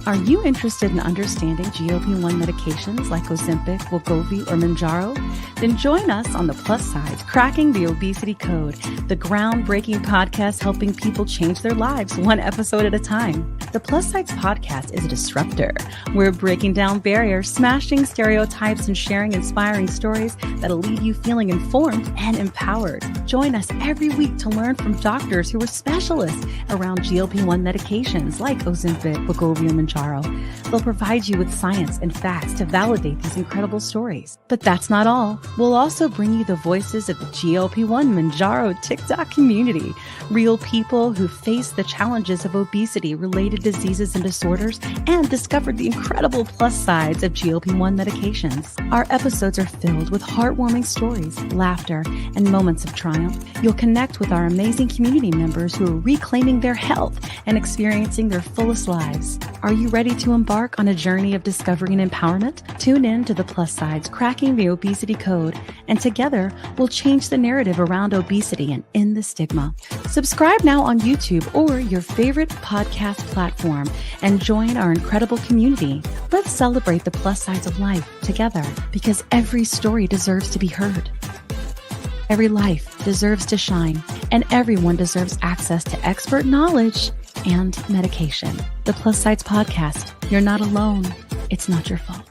Are you interested in understanding GLP-1 medications like Ozempic, Wegovy, or Mounjaro? Then join us on The Plus Sides, Cracking the Obesity Code, the groundbreaking podcast helping people change their lives one episode at a time. The Plus Sides podcast is a disruptor. We're breaking down barriers, smashing stereotypes, and sharing inspiring stories that'll leave you feeling informed and empowered. Join us every week to learn from doctors who are specialists around GLP-1 medications like Ozempic, Wegovy, and Mounjaro. They'll provide you with science and facts to validate these incredible stories. But that's not all. We'll also bring you the voices of the GLP-1 Mounjaro TikTok community, real people who face the challenges of obesity-related diseases and disorders and discovered the incredible plus sides of GLP-1 medications. Our episodes are filled with heartwarming stories, laughter, and moments of triumph. You'll connect with our amazing community members who are reclaiming their health and experiencing their fullest lives. Are you ready to embark on a journey of discovery and empowerment? Tune in to The Plus Sides, Cracking the Obesity Code, and together we'll change the narrative around obesity and end the stigma. Subscribe now on YouTube or your favorite podcast platform and join our incredible community. Let's celebrate the plus sides of life together, because every story deserves to be heard. Every life deserves to shine, and everyone deserves access to expert knowledge and medication. The Plus Sides Podcast. You're not alone. It's not your fault.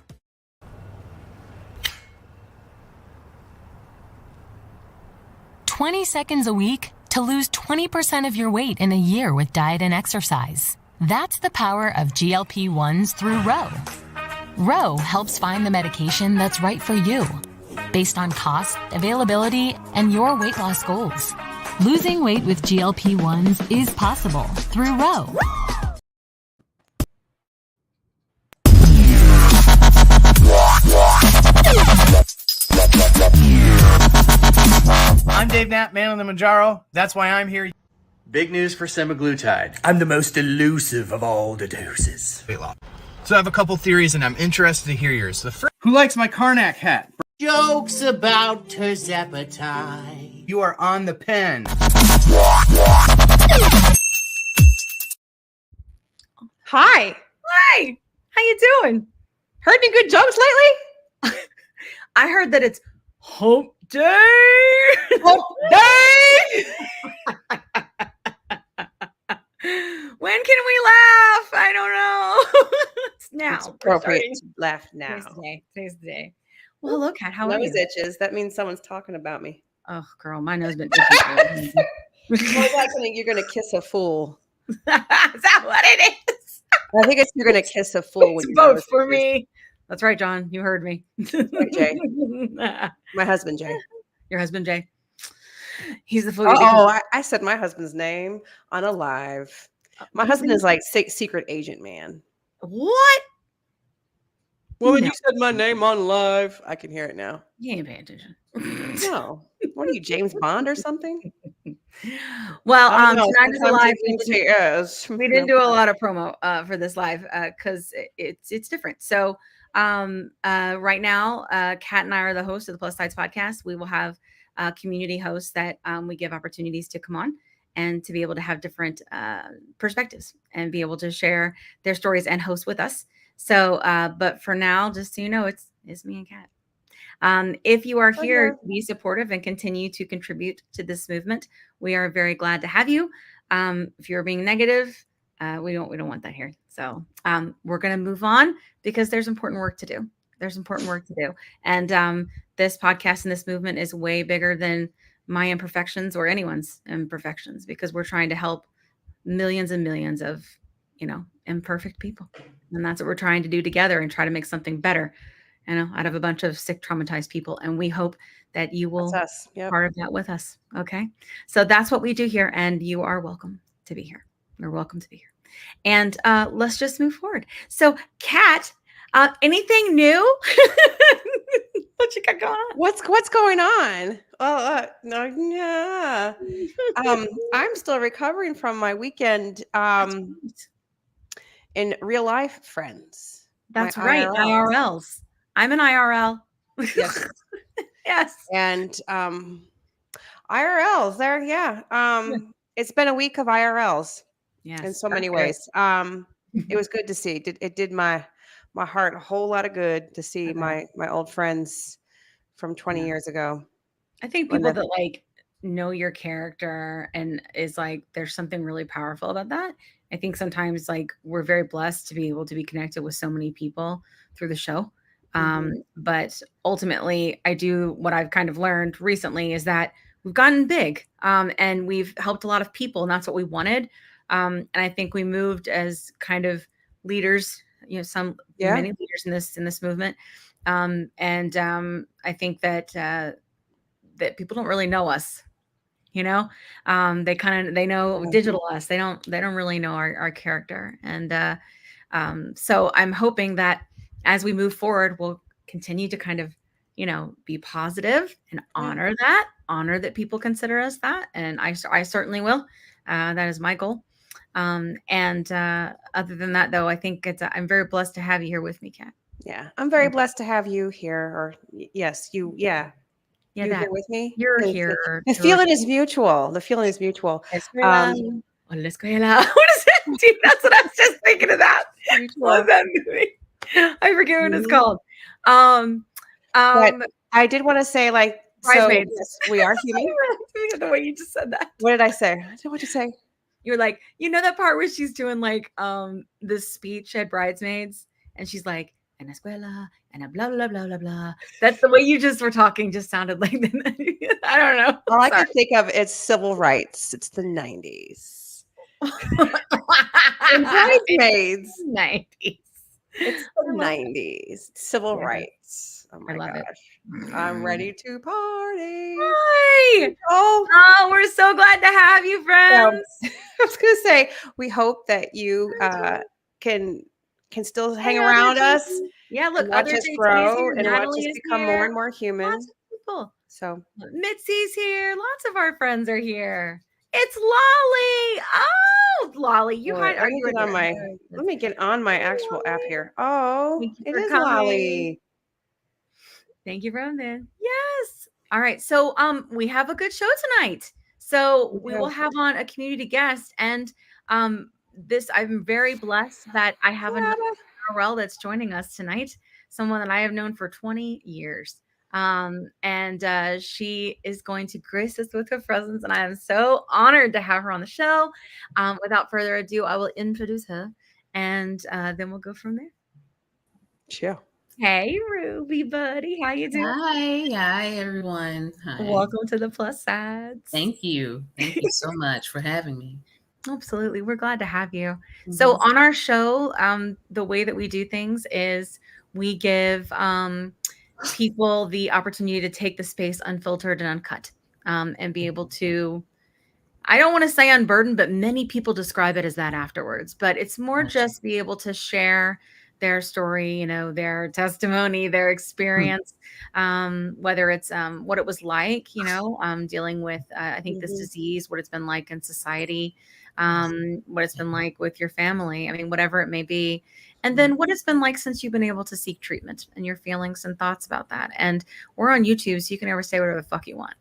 "20 seconds a week to lose 20% of your weight in a year with diet and exercise." That's the power of GLP-1s through Ro. Ro helps find the medication that's right for you, based on cost, availability, and your weight loss goals. Losing weight with GLP-1s is possible through Ro. I'm Dave Knapp, man on the Mounjaro. That's why I'm here. Big news for semaglutide. I'm the most elusive of all the doses. So I have a couple theories, and I'm interested to hear yours. The first, who likes my Karnak hat? Jokes about terzepatide. You are on the pen. Hi. Hi. How you doing? Heard any good jokes lately? I heard that it's hump day. Hump day. When can we laugh? I don't know. It's now. It's appropriate to laugh now. Today's the day. Well, look at how nose itches. That means someone's talking about me. Oh, girl, my nose been itching. You're gonna kiss a fool. Is that what it is? I think it's you're gonna kiss a fool. It's both for me. That's right, John. You heard me. Right, Jay. My husband, Jay. Your husband, Jay. He's the fool. I said my husband's name on a live. My husband is like secret agent man. What? Well, when you said my name on live, I can hear it now. You ain't paying attention. No. What are you, James Bond or something? Well, tonight is a live. We didn't do a No. lot of promo for this live because it's different. So right now, Kat and I are the hosts of the Plus Sides podcast. We will have community hosts that we give opportunities to come on and to be able to have different perspectives and be able to share their stories and host with us. So, but for now, just so you know, it's me and Kat. If you are here to be supportive and continue to contribute to this movement, we are very glad to have you. If you're being negative, we don't want that here. So we're going to move on because there's important work to do. And this podcast and this movement is way bigger than my imperfections or anyone's imperfections, because we're trying to help millions and millions of, imperfect people. And that's what we're trying to do together and try to make something better, out of a bunch of sick, traumatized people. And we hope that you will be part of that with us. Okay. So that's what we do here. And you are welcome to be here. You're welcome to be here. And let's just move forward. So Kat, anything new? What you got going on? What's going on? No. I'm still recovering from my weekend in real life friends. That's right. IRLs. I'm an IRL. Yes. Yes. And IRLs there. Yeah. It's been a week of IRLs in so many ways. it was good to see. It did my heart a whole lot of good to see my old friends from 20 years ago. I think people that like know your character and is like there's something really powerful about that. I think sometimes like we're very blessed to be able to be connected with so many people through the show. But ultimately, what I've kind of learned recently is that we've gotten big and we've helped a lot of people, and that's what we wanted. And I think we moved as kind of leaders, many leaders in this movement. I think that that people don't really know us. They know digital us. They don't really know our character. And so I'm hoping that as we move forward, we'll continue to kind of, be positive and honor that people consider us that. And I certainly will. That is my goal. Other than that, though, I think I'm very blessed to have you here with me, Kat. Yeah, I'm very blessed to have you here. Or yes, you. Yeah, yeah, you here with me. You're here. The feeling is mutual. The feeling is mutual. What is that? Dude, that's what I was just thinking of that. Love that movie. I forget what it's called. But I did want to say, like, so yes, we are human. The way you just said that. What did I say? What did you say? You're like, that part where she's doing like this speech at Bridesmaids, and she's like, en escuela, and a blah blah blah blah blah. That's the way you just were talking. Just sounded like I don't know. All I can think of is civil rights. It's the 90s. Bridesmaids. 90s. It's the 90s. Civil rights. Oh my gosh. I'm ready to party. Hi. Oh, we're so glad to have you, friends. I was going to say, we hope that you can still hang around us. Yeah, look, watch us grow and watch us become more and more human. Lots of people. So Mitzi's here. Lots of our friends are here. It's Lolly. Oh, Lolly, let me get on my actual app here. Oh, it is Lolly. Thank you, Roman. Yes. All right. So we have a good show tonight. So we will have on a community guest, and I'm very blessed that I have another RL that's joining us tonight, someone that I have known for 20 years. And she is going to grace us with her presence, and I am so honored to have her on the show. Without further ado, I will introduce her, and then we'll go from there. Sure. Hey, Ruby, buddy. How you doing? Hi, everyone. Hi. Welcome to the Plus Sides. Thank you. Thank you so much for having me. Absolutely. We're glad to have you. Mm-hmm. So on our show, the way that we do things is we give people the opportunity to take the space unfiltered and uncut, and be able to, I don't want to say unburden, but many people describe it as that afterwards. But it's more just be able to share their story, their testimony, their experience, whether it's what it was like, dealing with, I think this disease, what it's been like in society, what it's been like with your family. I mean, whatever it may be. And then what it's been like since you've been able to seek treatment, and your feelings and thoughts about that. And we're on YouTube, so you can ever say whatever the fuck you want.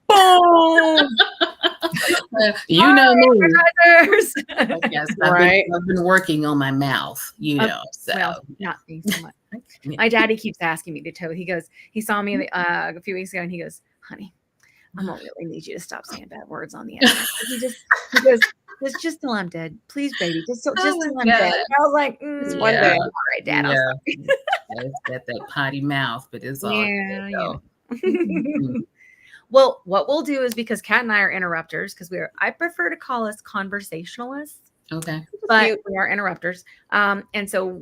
Boom! You know me. Yes, right. I've been working on my mouth, so. Well, not being so much. My daddy keeps asking me to toe. He saw me a few weeks ago, and he goes, honey, I don't really need you to stop saying bad words on the internet. He goes, just till I'm dead. Please, baby. Just till I'm dead. And I was like, one day. All right, Dad. Yeah. It's got that potty mouth, but it's all Well, what we'll do is, because Kat and I are interrupters, because I prefer to call us conversationalists. Okay. But we are interrupters. And so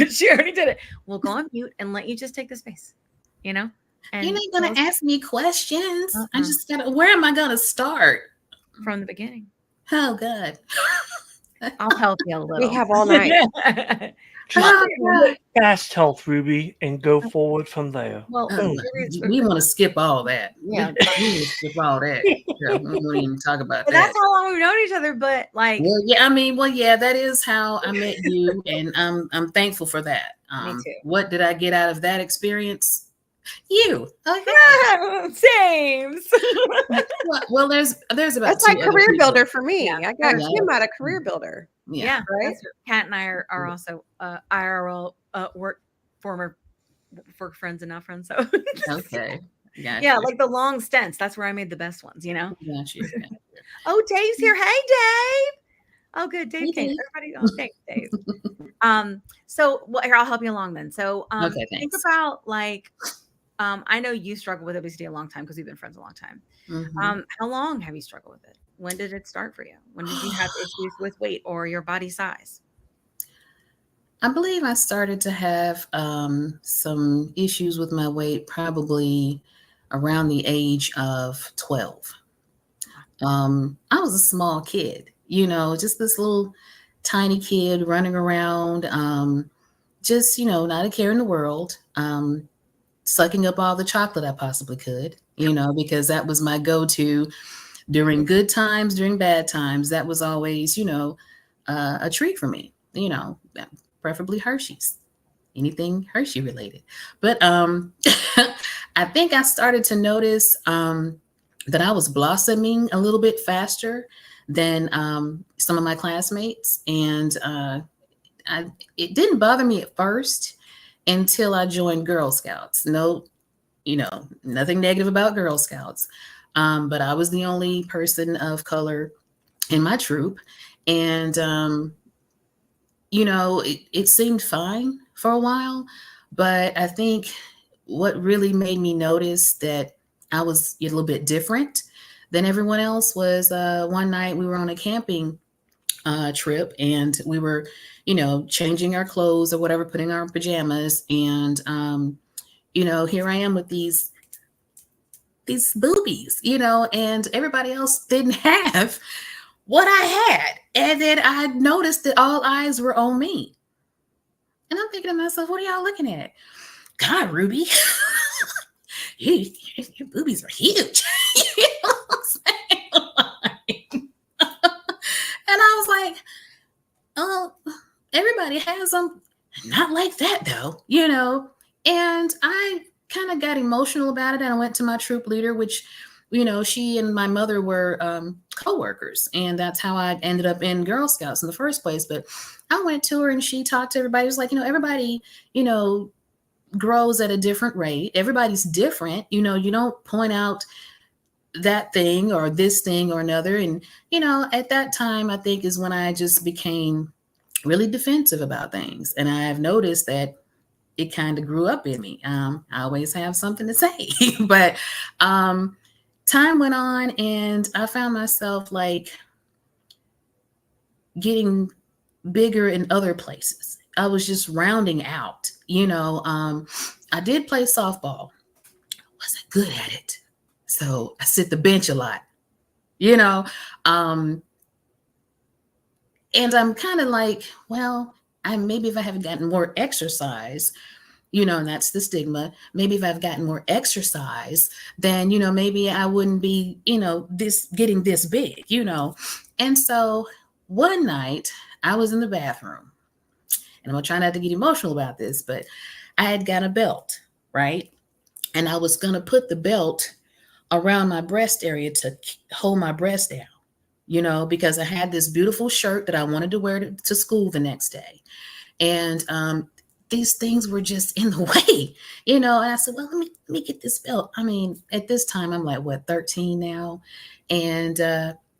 she already did it. We'll go on mute and let you just take the space, And you're not going to ask me questions. I just where am I going to start? From the beginning. Oh, good. I'll help you a little. We have all night. Fast health, Ruby, and go forward from there. Well, we want to skip all that. Yeah, we want to skip all that. Yeah, we won't even talk about that. That's how long we've known each other. But like, that is how I met you, and I'm thankful for that. Me too. What did I get out of that experience? You. Okay. James. Well, there's about That's like two other career people. builder for me. Yeah. I got Yeah. Kim out of career builder. Yeah. Right? That's Kat and I are also IRL former friends and now friends. So Okay. Gotcha. yeah, like the long stints. That's where I made the best ones, you know? Gotcha. Oh, Dave's here. Hey, Dave. Oh, good. Dave came. Dave. Everybody, oh, thanks, Dave. So well, here, I'll help you along then. So Okay, think thanks. about like I know you struggled with obesity a long time because we've been friends a long time. Mhm. How long have you struggled with it? When did it start for you? When did you have issues with weight or your body size? I believe I started to have some issues with my weight probably around the age of 12. I was a small kid, just this little tiny kid running around, just, not a care in the world, sucking up all the chocolate I possibly could, because that was my go-to during good times, during bad times. That was always, a treat for me, preferably Hershey's, anything Hershey related. But I think I started to notice that I was blossoming a little bit faster than some of my classmates. And it didn't bother me at first until I joined Girl Scouts. No, nothing negative about Girl Scouts. But I was the only person of color in my troop. And, it seemed fine for a while. But I think what really made me notice that I was a little bit different than everyone else was one night we were on a camping trip, and we were, changing our clothes or whatever, putting on our pajamas. And, here I am with these boobies, and everybody else didn't have what I had. And then I noticed that all eyes were on me. And I'm thinking to myself, what are y'all looking at? God, Ruby, your boobies are huge. You know what I'm saying? And I was like, oh, everybody has them. Not like that, though, And I kind of got emotional about it. And I went to my troop leader, which, she and my mother were co-workers. And that's how I ended up in Girl Scouts in the first place. But I went to her and she talked to everybody. It was like, everybody, grows at a different rate. Everybody's different. You don't point out that thing or this thing or another. And, at that time, I think is when I just became really defensive about things. And I've noticed that it kind of grew up in me. I always have something to say, but time went on and I found myself like getting bigger in other places. I was just rounding out, I did play softball. Wasn't good at it. So I sit the bench a lot, and I'm kind of like, well, maybe if I haven't gotten more exercise, and that's the stigma. Maybe if I've gotten more exercise, then, maybe I wouldn't be, getting this big, And so one night I was in the bathroom, and I'm going to try not to get emotional about this, but I had got a belt, right? And I was going to put the belt around my breast area to hold my breast down, because I had this beautiful shirt that I wanted to wear to school the next day. And these things were just in the way, and I said, well, let me get this belt. I mean, at this time, I'm like, 13 now, and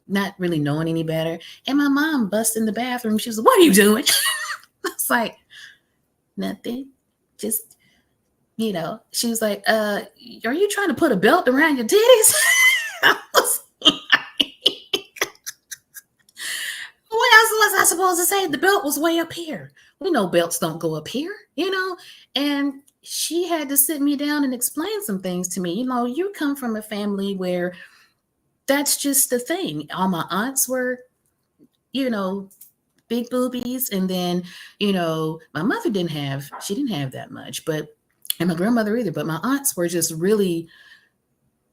not really knowing any better. And my mom busted in the bathroom. She was like, what are you doing? I was like, nothing, just, she was like, are you trying to put a belt around your titties? I was like, what else was I supposed to say? The belt was way up here. We know belts don't go up here, and she had to sit me down and explain some things to me. You come from a family where that's just the thing. All my aunts were, big boobies. And then, my mother didn't have that much, and my grandmother either, but my aunts were just really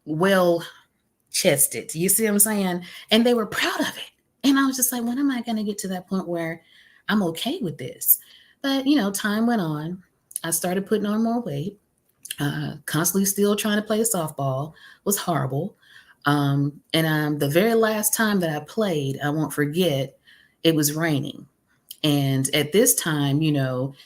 well chested. You see what I'm saying? And they were proud of it. And I was just like, when am I going to get to that point where I'm okay with this? But, time went on. I started putting on more weight. Constantly still trying to play softball. Was horrible. And the very last time that I played, I won't forget, it was raining. And at this time,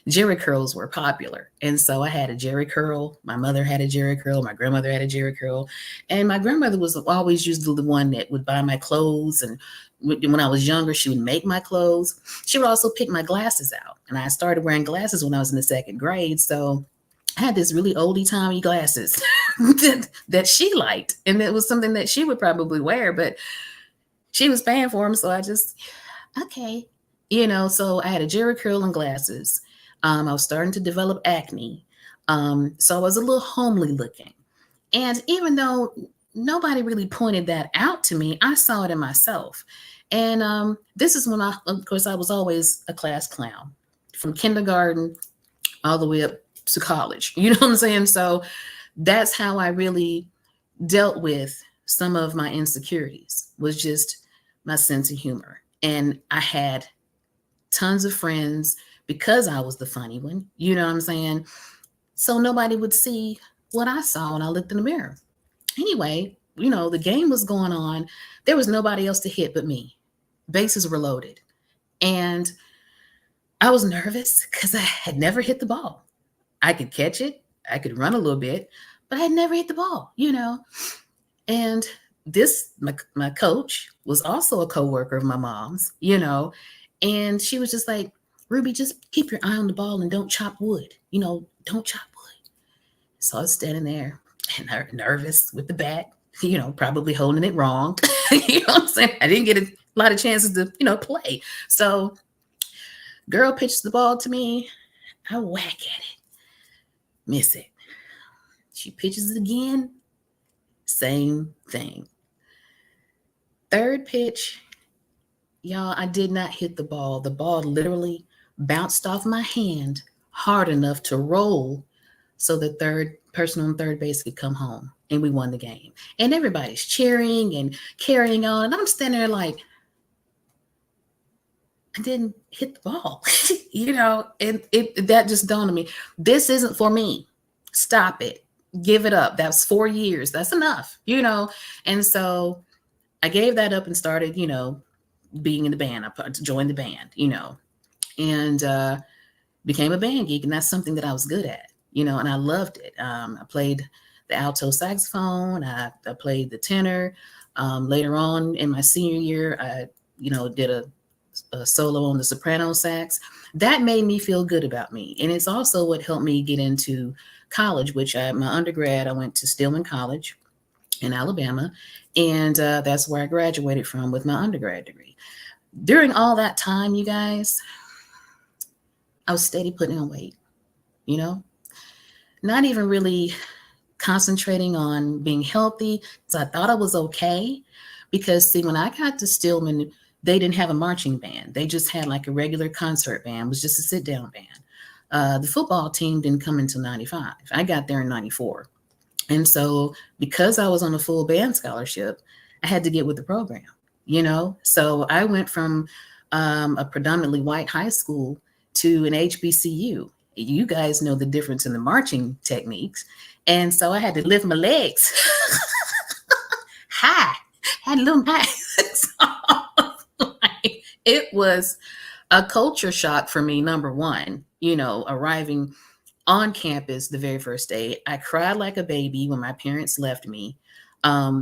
Jerry curls were popular. And so I had a Jerry curl. My mother had a Jerry curl. My grandmother had a Jerry curl. And my grandmother was always usually the one that would buy my clothes. And when I was younger, she would make my clothes. She would also pick my glasses out. And I started wearing glasses when I was in the second grade. So I had this really oldie-timey glasses that she liked. And it was something that she would probably wear, but she was paying for them. So I just, okay. So I had a Jerry curl and glasses. I was starting to develop acne. So I was a little homely looking. And even though nobody really pointed that out to me, I saw it in myself. And this is when of course, I was always a class clown from kindergarten all the way up to college. You know what I'm saying? So that's how I really dealt with some of my insecurities, was just my sense of humor. And I had tons of friends because I was the funny one. You know what I'm saying? So nobody would see what I saw when I looked in the mirror. Anyway, the game was going on. There was nobody else to hit but me. Bases were loaded. And I was nervous because I had never hit the ball. I could catch it. I could run a little bit, but I had never hit the ball, And my coach was also a coworker of my mom's, and she was just like, Ruby, just keep your eye on the ball and don't chop wood. Don't chop wood. So I was standing there and nervous with the bat, probably holding it wrong. You know what I'm saying? I didn't get a lot of chances to, play. So girl pitches the ball to me. I whack at it. Miss it. She pitches it again. Same thing. Third pitch, y'all, I did not hit the ball. The ball literally bounced off my hand hard enough to roll so the third person on third base could come home, and we won the game. And everybody's cheering and carrying on, and I'm standing there like, I didn't hit the ball, and that just dawned on me. This isn't for me. Stop it. Give it up. That's 4 years. That's enough, And so I gave that up and started, being in the band. I joined the band, and became a band geek. And that's something that I was good at, and I loved it. I played the alto saxophone. I played the tenor. Later on in my senior year, I, did a solo on the soprano sax. That made me feel good about me. And it's also what helped me get into college, which my undergrad, I went to Stillman College in Alabama. And that's where I graduated from with my undergrad degree. During all that time, you guys, I was steady putting on weight, not even really concentrating on being healthy. So I thought I was okay because, see, when I got to Stillman, they didn't have a marching band. They just had like a regular concert band. It was just a sit-down band. The football team didn't come until 95. I got there in 94. And so because I was on a full band scholarship, I had to get with the program, So I went from a predominantly white high school to an HBCU. You guys know the difference in the marching techniques. And so I had to lift my legs high, had a little high. It was a culture shock for me, number one, arriving on campus the very first day. I cried like a baby when my parents left me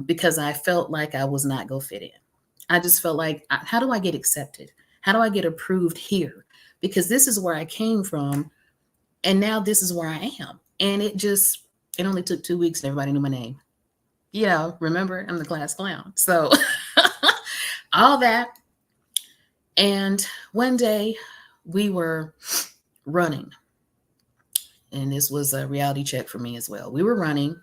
because I felt like I was not going to fit in. I just felt like, how do I get accepted? How do I get approved here? Because this is where I came from, and now this is where I am. And it only took 2 weeks and everybody knew my name. Remember, I'm the class clown. So all that. And one day we were running, and this was a reality check for me as well. We were running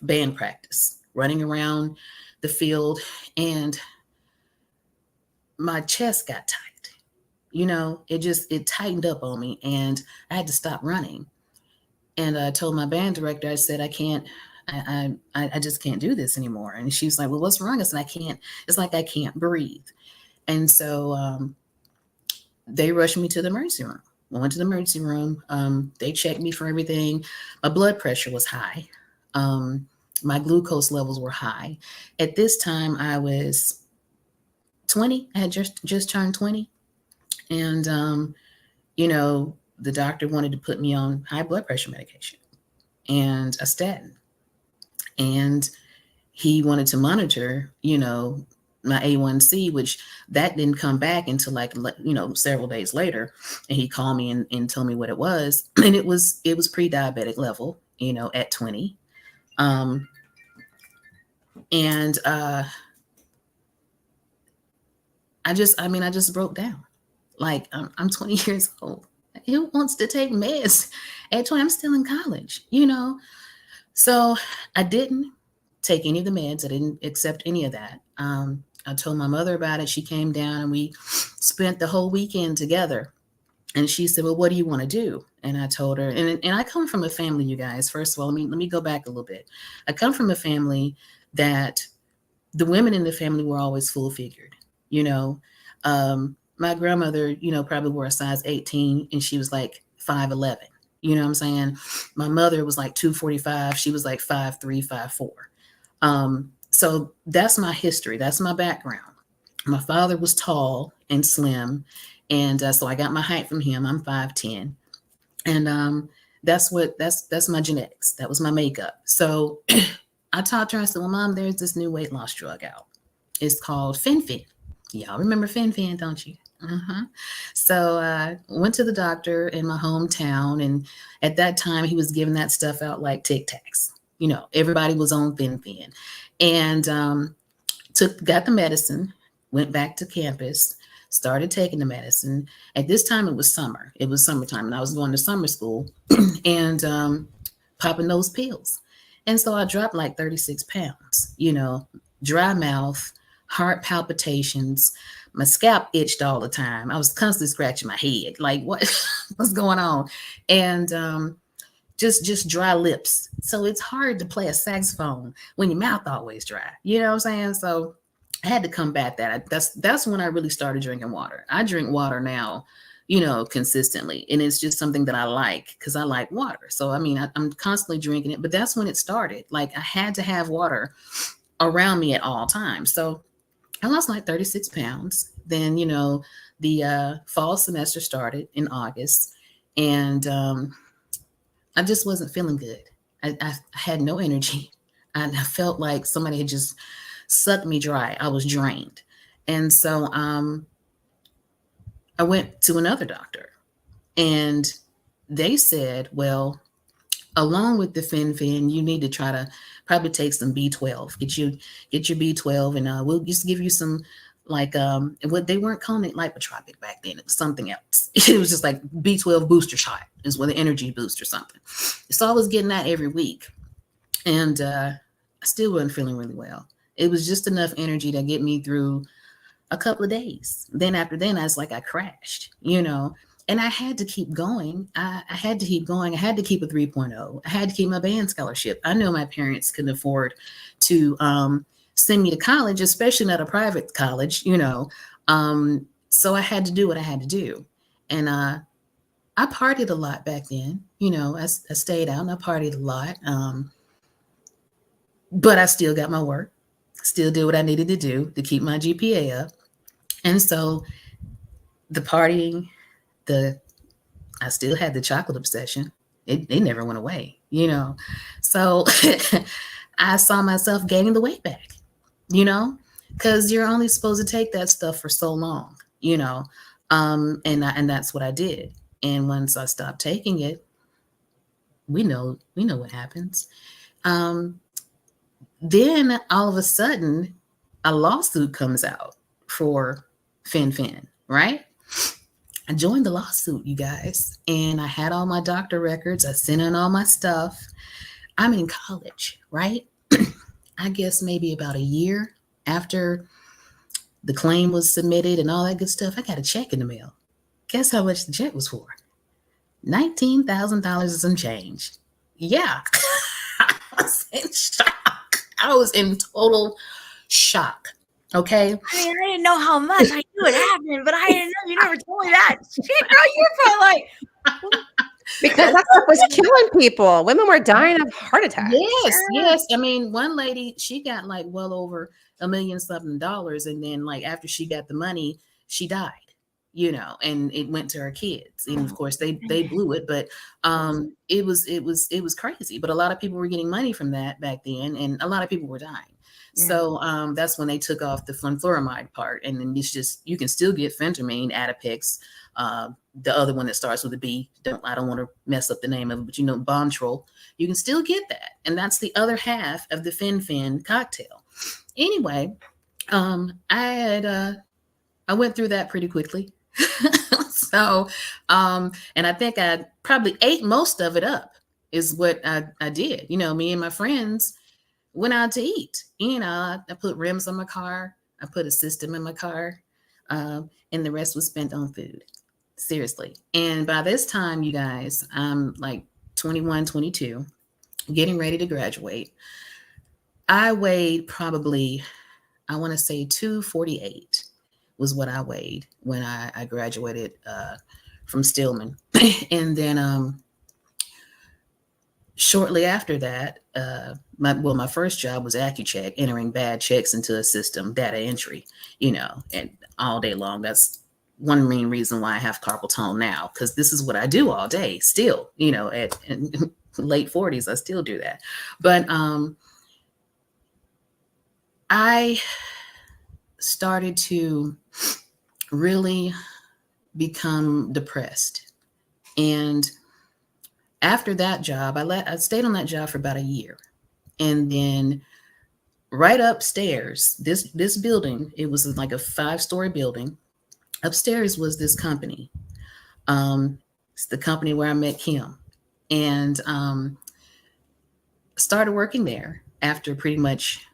band practice, running around the field, and my chest got tight. It tightened up on me, and I had to stop running. And I told my band director, I said, I just can't do this anymore. And she was like, well, what's wrong? I said, it's like I can't breathe. And so they rushed me to the emergency room. I went to the emergency room. They checked me for everything. My blood pressure was high. My glucose levels were high. At this time, I was 20. I had just turned 20. And, the doctor wanted to put me on high blood pressure medication and a statin. And he wanted to monitor, my A1C, which that didn't come back until several days later. And he called me and told me what it was. And it was pre-diabetic level, at 20. I just broke down. Like, I'm 20 years old. Who wants to take meds at 20? I'm still in college, So I didn't take any of the meds. I didn't accept any of that. I told my mother about it. She came down and we spent the whole weekend together. And she said, well, what do you want to do? And I told her, and I come from a family, you guys. First of all, let me go back a little bit. I come from a family that the women in the family were always full figured, my grandmother, probably wore a size 18 and she was like 5'11". You know what I'm saying? My mother was like 245. She was like 5'3", 5'4". So that's my history. That's my background. My father was tall and slim. And so I got my height from him. I'm 5'10". And that's my genetics. That was my makeup. So I talked to her. I said, well, Mom, there's this new weight loss drug out. It's called Fen-Phen. Y'all remember Fen-Phen, don't you? So I went to the doctor in my hometown. And at that time, he was giving that stuff out like Tic Tacs. Everybody was on Fen-Phen. And got the medicine, went back to campus, started taking the medicine. At this time, it was summer. It was summertime, and I was going to summer school and popping those pills. And so I dropped like 36 pounds, dry mouth, heart palpitations. My scalp itched all the time. I was constantly scratching my head. Like, what's going on? And just dry lips. So it's hard to play a saxophone when your mouth always dry. You know what I'm saying? So I had to combat that. That's when I really started drinking water. I drink water now, consistently. And it's just something that I like because I like water. So, I'm constantly drinking it. But that's when it started. Like, I had to have water around me at all times. So I lost like 36 pounds. Then, the fall semester started in August. And I just wasn't feeling good. I had no energy. I felt like somebody had just sucked me dry. I was drained. And so I went to another doctor. And they said, well, along with the Fen-Phen, you need to try to probably take some B12. Get your B12, and we'll just give you some what they weren't calling it lipotropic back then. It was something else. It was just like B12 booster shot is what the energy boost or something. So I was getting that every week, and I still wasn't feeling really well. It was just enough energy to get me through a couple of days. Then after then, I was like, I crashed, and I had to keep going. I had to keep going. I had to keep a 3.0. I had to keep my band scholarship. I know my parents couldn't afford to send me to college, especially not a private college, so I had to do what I had to do. And I partied a lot back then. I stayed out and I partied a lot. But I still got my work, still did what I needed to do to keep my GPA up. And so the partying, I still had the chocolate obsession. It never went away, So I saw myself gaining the weight back, because you're only supposed to take that stuff for so long, and that's what I did. And once I stopped taking it, we know what happens. Then all of a sudden, a lawsuit comes out for Fen-Phen, right? I joined the lawsuit, you guys, and I had all my doctor records. I sent in all my stuff. I'm in college, right? I guess maybe about a year after the claim was submitted and all that good stuff, I got a check in the mail. Guess how much the check was for? $19,000 and some change. Yeah. I was in shock. I was in total shock. Okay. I didn't know how much. I knew it happened, but I didn't know. You never told me that. Shit, girl, you're probably like, because that stuff was killing people. Women were dying of heart attacks. Yes. I mean, one lady, she got like well over $1 million something, and then like after she got the money, she died. And it went to her kids, and of course they blew it, but it was crazy. But a lot of people were getting money from that back then, and a lot of people were dying. Yeah. So that's when they took off the fluororamide part, and then it's just, you can still get phentermine, Atipix, the other one that starts with a B. I don't want to mess up the name of it, but Bontrol. You can still get that, and that's the other half of the fen cocktail. Anyway, I went through that pretty quickly. So, and I think I probably ate most of it up is what I did. Me and my friends went out to eat. I put rims on my car. I put a system in my car. And the rest was spent on food. Seriously. And by this time, you guys, I'm like 21, 22, getting ready to graduate. I weighed probably, I want to say 248 was what I weighed when I graduated from Stillman. And then shortly after that, my first job was AccuCheck, entering bad checks into a system, data entry, and all day long. That's one main reason why I have carpal tunnel now, because this is what I do all day still, at late 40s, I still do that. But I started to really become depressed. And after that job, I stayed on that job for about a year. And then right upstairs, this building, it was like a 5-story building. Upstairs was this company. It's the company where I met Kim, and started working there after pretty much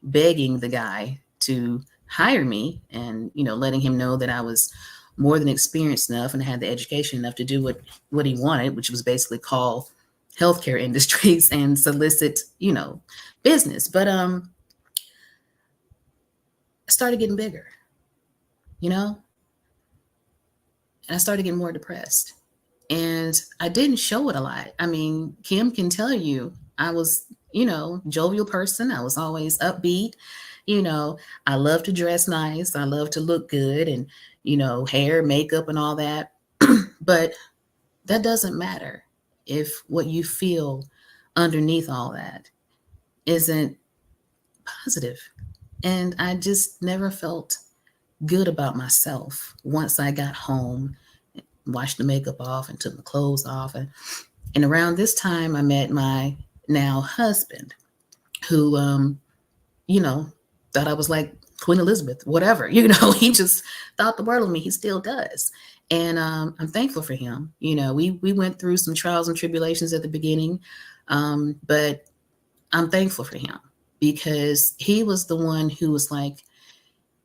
begging the guy to hire me, and letting him know that I was more than experienced enough and had the education enough to do what he wanted, which was basically call healthcare industries and solicit business. But I started getting bigger, and I started getting more depressed, and I didn't show it a lot. I mean, Kim can tell you I was jovial person. I was always upbeat. I love to dress nice. I love to look good, and, hair, makeup, and all that. But that doesn't matter if what you feel underneath all that isn't positive. And I just never felt good about myself once I got home, washed the makeup off and took my clothes off. And around this time, I met my now husband, who, thought I was like Queen Elizabeth, whatever, he just thought the world of me. He still does. And I'm thankful for him. We went through some trials and tribulations at the beginning, but I'm thankful for him, because he was the one who was like,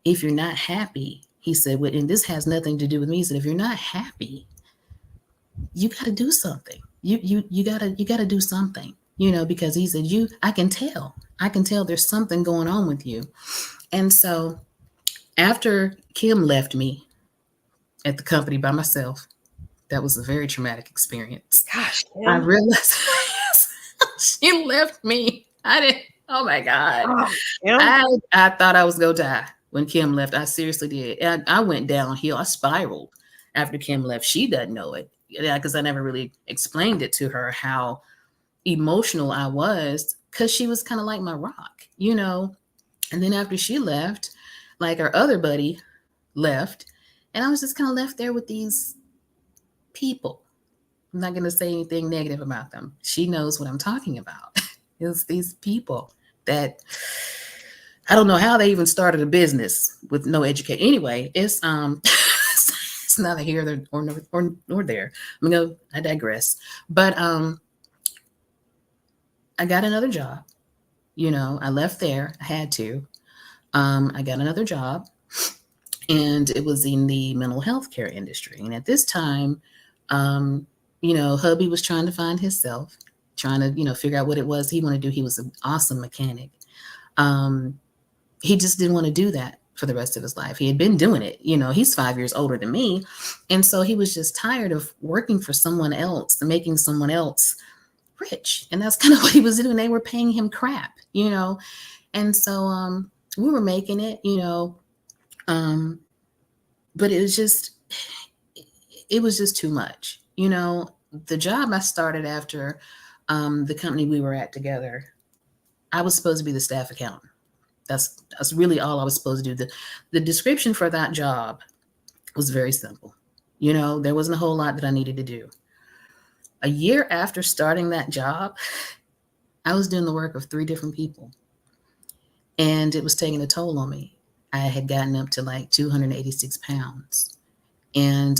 if you're not happy, he said, and this has nothing to do with me. He said, if you're not happy, you got to do something. You got to do something, because he said, I can tell there's something going on with you. And so after Kim left me at the company by myself, that was a very traumatic experience. Gosh, Kim. I realized she left me. Oh my God. Oh, yeah. I thought I was going to die when Kim left. I seriously did. And I went downhill. I spiraled after Kim left. She doesn't know it, because I never really explained it to her how emotional I was, because she was kind of like my rock, And then after she left, like our other buddy left, and I was just kind of left there with these people. I'm not going to say anything negative about them. She knows what I'm talking about. It's these people that I don't know how they even started a business with no education. Anyway, it's it's neither here nor there. I digress. But I got another job. I left there. I had to. I got another job, and it was in the mental health care industry. And at this time, hubby was trying to find himself, trying to, figure out what it was he wanted to do. He was an awesome mechanic. He just didn't want to do that for the rest of his life. He had been doing it. He's 5 years older than me. And so he was just tired of working for someone else and making someone else rich. And that's kind of what he was doing. They were paying him crap, And so we were making it, but it was just too much. The job I started after the company we were at together, I was supposed to be the staff accountant. That's really all I was supposed to do. The description for that job was very simple. There wasn't a whole lot that I needed to do. A year after starting that job, I was doing the work of 3 different people. And it was taking a toll on me. I had gotten up to like 286 pounds. And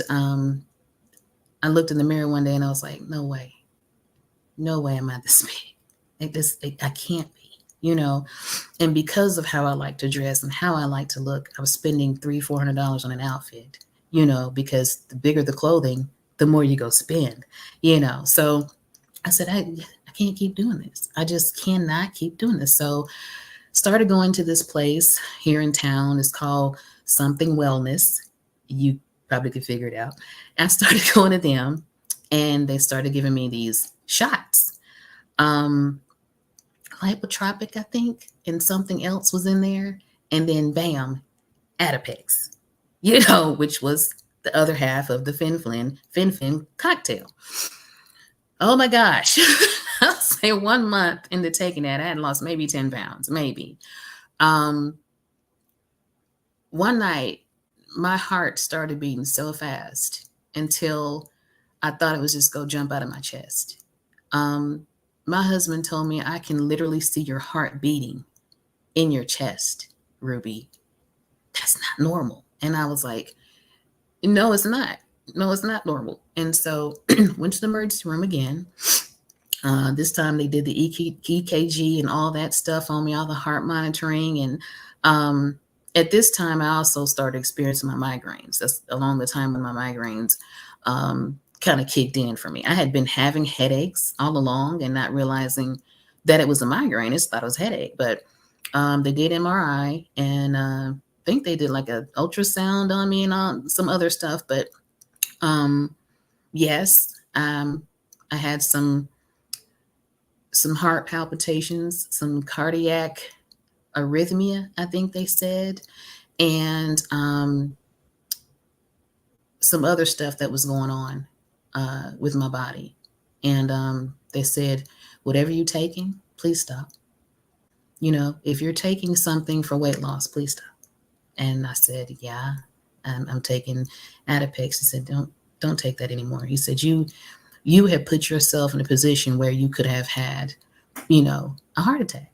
I looked in the mirror one day and I was like, no way am I this big. I can't be. And because of how I like to dress and how I like to look, I was spending $300-$400 on an outfit, because the bigger the clothing, the more you go spend, So I said, I can't keep doing this. I just cannot keep doing this. So started going to this place here in town. It's called Something Wellness. You probably could figure it out. I started going to them and they started giving me these shots. Lipotropic, I think, and something else was in there. And then bam, Adipex, which was the other half of the Fin cocktail. Oh my gosh. I'll say 1 month into taking that, I had lost maybe 10 pounds, maybe. One night, my heart started beating so fast until I thought it was just go jump out of my chest. My husband told me, I can literally see your heart beating in your chest, Ruby. That's not normal. And I was like, no, it's not. No, it's not normal. And so went to the emergency room again. This time they did the EKG and all that stuff on me, all the heart monitoring. And at this time, I also started experiencing my migraines. That's along the time when my migraines kind of kicked in for me. I had been having headaches all along and not realizing that it was a migraine. I just thought it was a headache. But they did MRI and I think they did like an ultrasound on me and all, some other stuff. But yes, I had some heart palpitations, some cardiac arrhythmia, I think they said, and some other stuff that was going on with my body. And they said, whatever you're taking, please stop. If you're taking something for weight loss, please stop. And I said, yeah, I'm taking Adipex. He said, don't take that anymore. He said, you have put yourself in a position where you could have had, a heart attack.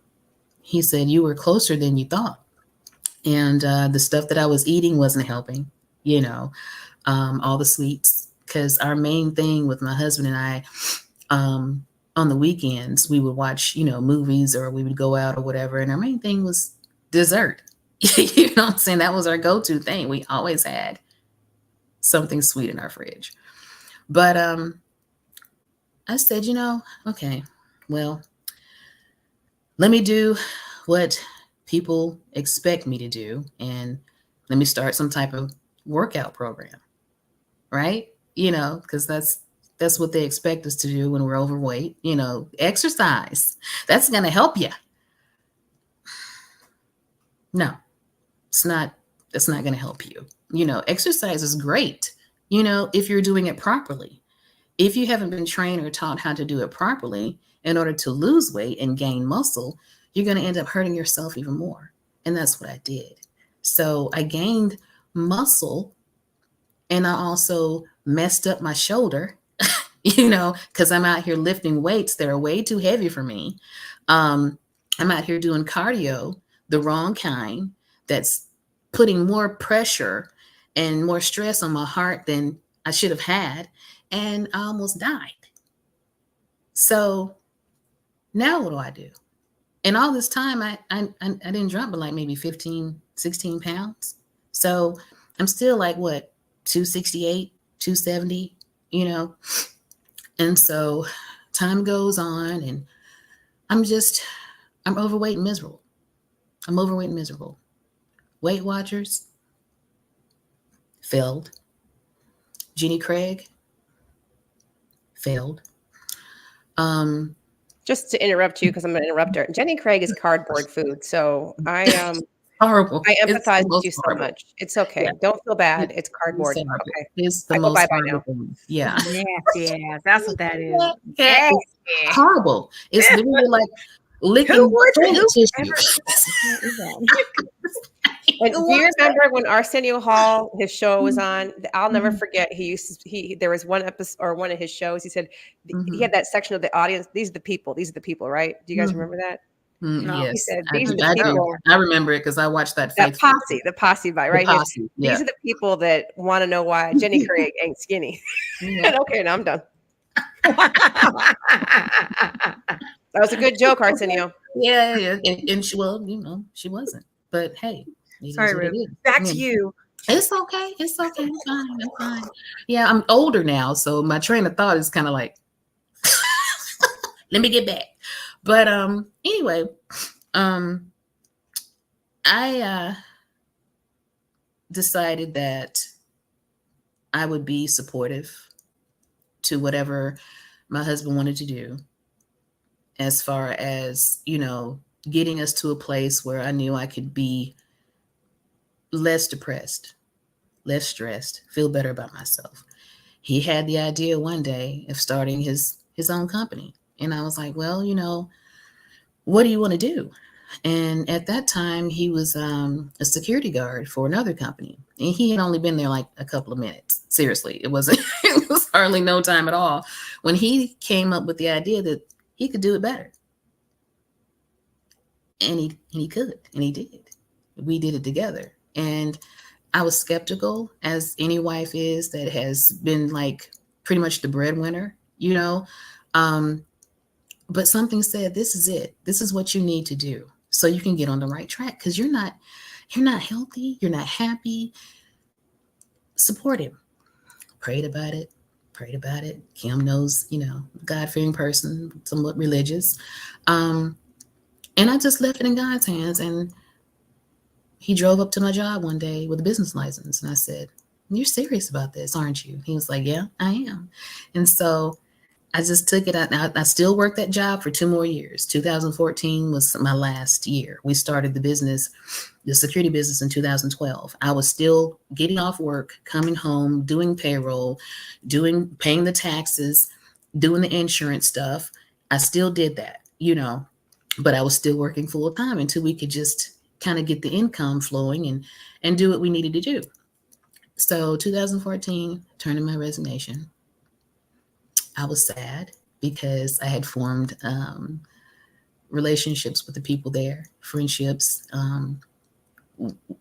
He said, you were closer than you thought. And the stuff that I was eating wasn't helping, all the sweets. Because our main thing with my husband and I, on the weekends, we would watch, movies or we would go out or whatever. And our main thing was dessert. You know what I'm saying? That was our go-to thing. We always had something sweet in our fridge. But I said, okay, well, let me do what people expect me to do. And let me start some type of workout program, right? Because that's what they expect us to do when we're overweight, exercise. That's going to help you. No, it's not. That's not going to help you. Exercise is great, if you're doing it properly. If you haven't been trained or taught how to do it properly in order to lose weight and gain muscle, you're going to end up hurting yourself even more. And that's what I did. So I gained muscle and I also messed up my shoulder, because I'm out here lifting weights that are way too heavy for me. I'm out here doing cardio, the wrong kind, that's putting more pressure and more stress on my heart than I should have had. And I almost died. So now what do I do? And all this time, I didn't drop but like maybe 15, 16 pounds. So I'm still like, 268, 270, And so time goes on and I'm overweight and miserable. Weight Watchers failed. Jenny Craig failed. Just to interrupt you, because I'm going to interrupt her. Jenny Craig is cardboard food, so Horrible. I It's the empathize with most you so horrible. much. It's okay. Yeah. Don't feel bad. It's It's cardboard. horrible. Okay. It's the I go most bye-bye now. horrible thing. Yeah. Yes, that's what that is. Yeah, Yes. it's horrible. It's literally like licking toilet tissue. And do you remember when Arsenio Hall, his show was on? I'll never forget. There was one episode or one of his shows. He said he had that section of the audience. These are the people. These are the people, right? Do you guys remember that? No. Yes, He said, I these do. are the people. I remember it because I watched that. That the posse by right posse, here. yeah. These are the people that want to know why Jenny Craig ain't skinny. Yeah. Okay, now I'm done. That was a good joke, Arsenio. Yeah. And she, well, she wasn't. But hey, sorry, Ruth. Back to you. It's okay. It's okay. I'm fine. Yeah, I'm older now, so my train of thought is kind of like, let me get back. But anyway, I decided that I would be supportive to whatever my husband wanted to do, as far as, getting us to a place where I knew I could be less depressed, less stressed, feel better about myself. He had the idea one day of starting his own company. And I was like, well, what do you want to do? And at that time, he was a security guard for another company. And he had only been there like a couple of minutes. Seriously, it was hardly no time at all when he came up with the idea that he could do it better. And he could, and he did. We did it together. And I was skeptical, as any wife is that has been like pretty much the breadwinner, but something said, this is it. This is what you need to do so you can get on the right track, because you're not healthy. You're not happy. Support him. Prayed about it. Kim knows, God-fearing person, somewhat religious. And I just left it in God's hands. And he drove up to my job one day with a business license. And I said, you're serious about this, aren't you? He was like, yeah, I am. And so I just took it out. I still worked that job for 2 more years. 2014 was my last year. We started the security business in 2012. I was still getting off work, coming home, doing payroll, paying the taxes, doing the insurance stuff. I still did that, but I was still working full time until we could just kind of get the income flowing and do what we needed to do. So 2014, turned in my resignation. I was sad because I had formed relationships with the people there, friendships,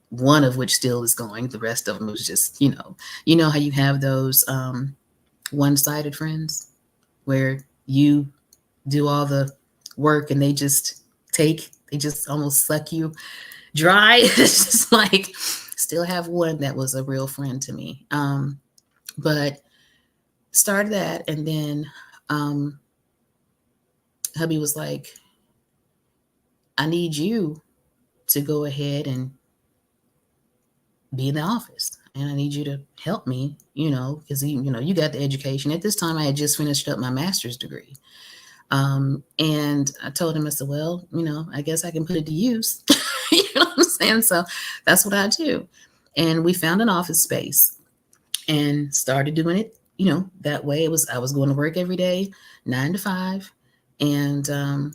one of which still is going. The rest of them was just, how you have those one-sided friends where you do all the work and they just almost suck you dry. It's just like, still have one that was a real friend to me. But started that, and then hubby was like, I need you to go ahead and be in the office, and I need you to help me, because you got the education. At this time, I had just finished up my master's degree. And I told him, I said, well, I guess I can put it to use. You know what I'm saying? So that's what I do. And we found an office space and started doing it, that way. I was going to work every day, 9 to 5. And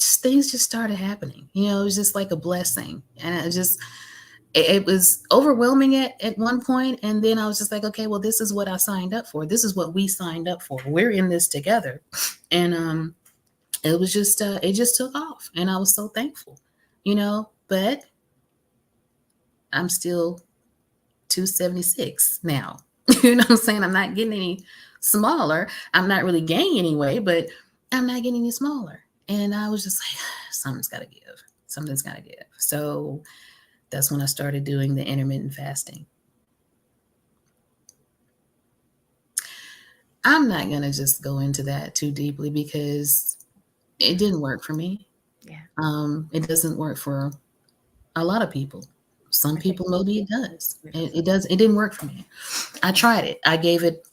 things just started happening. It was just like a blessing. And it was overwhelming at one point. And then I was just like, okay, well, this is what I signed up for. This is what we signed up for. We're in this together. And it was just, it just took off. And I was so thankful, but I'm still 276 now. You know what I'm saying? I'm not getting any smaller. I'm not really gaining anyway, but I'm not getting any smaller. And I was just like, something's got to give. Something's got to give. So that's when I started doing the intermittent fasting. I'm not going to just go into that too deeply because it didn't work for me. Yeah. It doesn't work for a lot of people. Some people, maybe it does. It does. It didn't work for me. I tried it. I gave it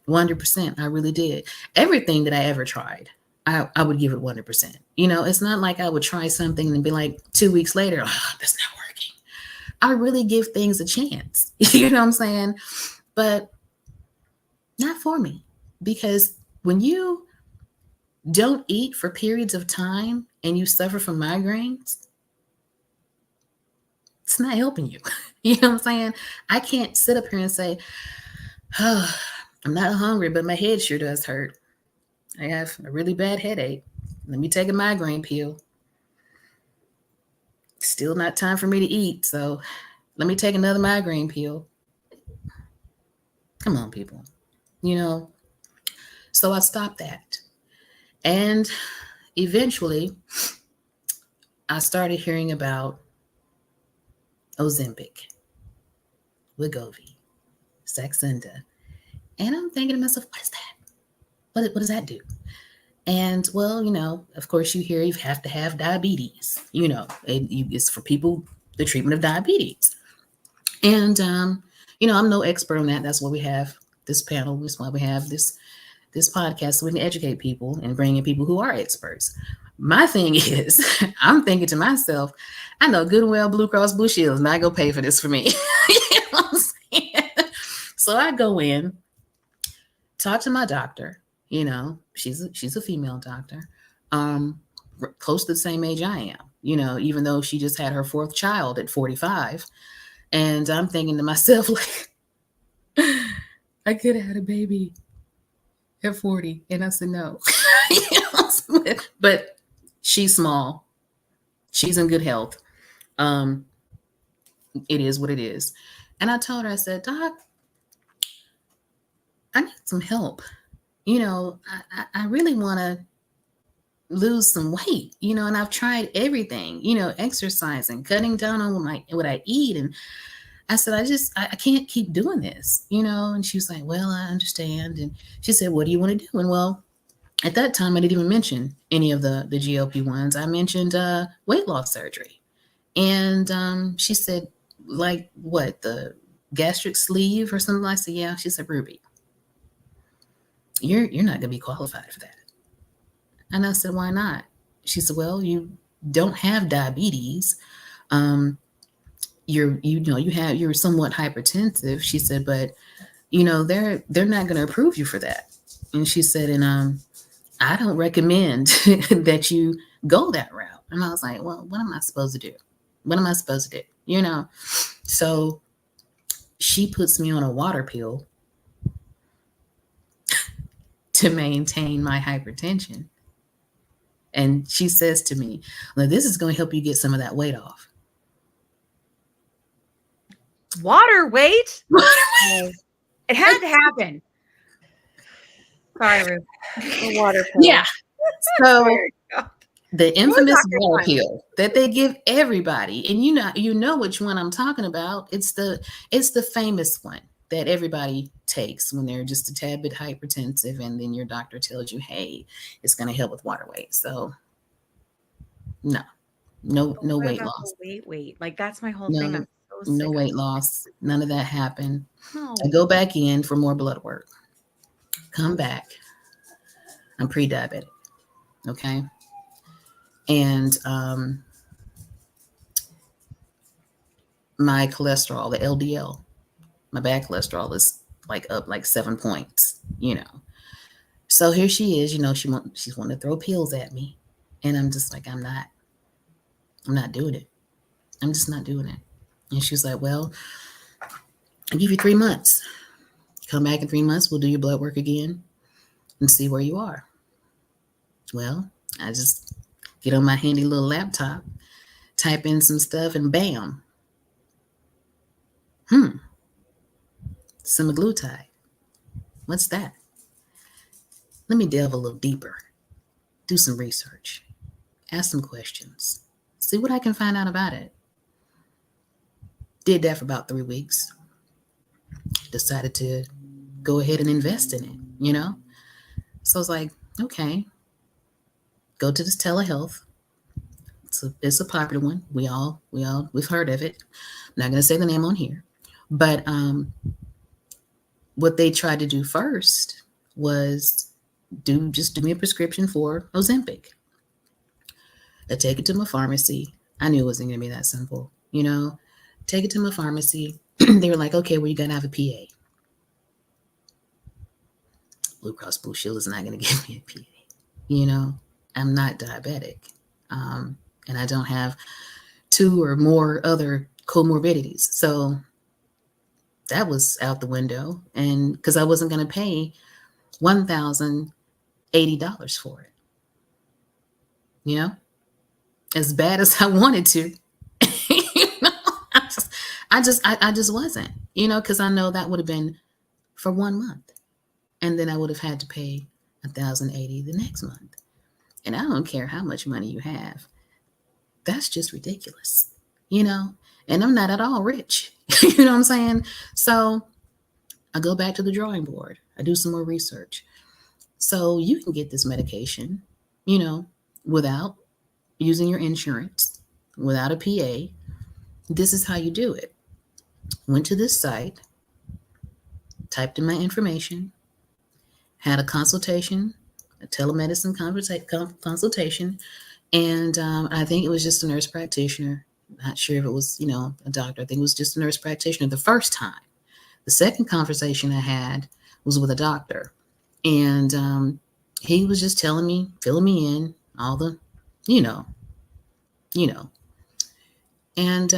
100%. I really did. Everything that I ever tried, I would give it 100%. It's not like I would try something and be like 2 weeks later, oh, that's not working. I really give things a chance. You know what I'm saying? But not for me. Because when you don't eat for periods of time and you suffer from migraines, it's not helping you. You know what I'm saying? I can't sit up here and say, oh, I'm not hungry, but my head sure does hurt. I have a really bad headache. Let me take a migraine pill. Still not time for me to eat, so let me take another migraine pill. Come on, people. So I stopped that. And eventually, I started hearing about Ozempic, Wegovy, Saxenda. And I'm thinking to myself, what is that? What does that do? And well, of course you hear you have to have diabetes. It's for people, the treatment of diabetes. And, I'm no expert on that. That's why we have this panel. That's why we have this podcast, so we can educate people and bring in people who are experts. My thing is, I'm thinking to myself, I know good and well Blue Cross Blue Shield is not going to pay for this for me. You know what I'm saying? So I go in, talk to my doctor. She's a female doctor, close to the same age I am, even though she just had her 4th child at 45. And I'm thinking to myself, like, I could have had a baby at 40. And I said, no. But she's small. She's in good health. It is what it is. And I told her, I said, Doc, I need some help. I really want to lose some weight, and I've tried everything, exercising, cutting down on what I eat. And I said, I can't keep doing this, and she was like, well, I understand. And she said, what do you want to do? And well, at that time, I didn't even mention any of the GLP-1s. I mentioned weight loss surgery. And she said, like, what, the gastric sleeve or something? I said, yeah. She said, Ruby, you're not going to be qualified for that. And I said, why not? She said, well, you don't have diabetes. You're somewhat hypertensive. She said, but they're not going to approve you for that. And she said, and I don't recommend that you go that route. And I was like, well, what am I supposed to do? What am I supposed to do? So she puts me on a water pill to maintain my hypertension. And she says to me, well, this is going to help you get some of that weight off. Water weight? It had to happen. Sorry, Ruth. The water pill. Yeah. So the infamous water pill that they give everybody, and you know which one I'm talking about. It's the famous one that everybody takes when they're just a tad bit hypertensive, and then your doctor tells you, hey, it's going to help with water weight. So no weight loss. Weight. Like, that's my whole thing. I'm so no weight loss. None of that happened. Oh. I go back in for more blood work. Come back. I'm pre-diabetic. Okay. And my cholesterol, the LDL, my bad cholesterol is up 7 points, So here she is, she's wanting to throw pills at me. And I'm just like, I'm not doing it. I'm just not doing it. And she was like, well, I'll give you 3 months. Come back in 3 months. We'll do your blood work again and see where you are. Well, I just get on my handy little laptop, type in some stuff, and bam. Semaglutide. What's that? Let me delve a little deeper. Do some research. Ask some questions. See what I can find out about it. Did that for about 3 weeks. Decided to go ahead and invest in it, So I was like, okay. Go to this Telehealth. It's it's a popular one. We've heard of it. I'm not going to say the name on here, but what they tried to do first was do me a prescription for Ozempic. I take it to my pharmacy. I knew it wasn't going to be that simple, Take it to my pharmacy. They were like, okay, well, you got to have a PA. Blue Cross Blue Shield is not going to give me a PA. I'm not diabetic. And I don't have 2 or more other comorbidities. So that was out the window. And because I wasn't going to pay $1,080 for it, as bad as I wanted to, I just wasn't, because I know that would have been for 1 month. And then I would have had to pay $1,080 the next month. And I don't care how much money you have. That's just ridiculous, and I'm not at all rich, you know what I'm saying? So I go back to the drawing board. I do some more research. So you can get this medication, without using your insurance, without a PA. This is how you do it. Went to this site, typed in my information, had a consultation, a telemedicine consultation. And I think it was just a nurse practitioner. Not sure if it was, a doctor. I think it was just a nurse practitioner the first time. The second conversation I had was with a doctor. And he was just filling me in all the, And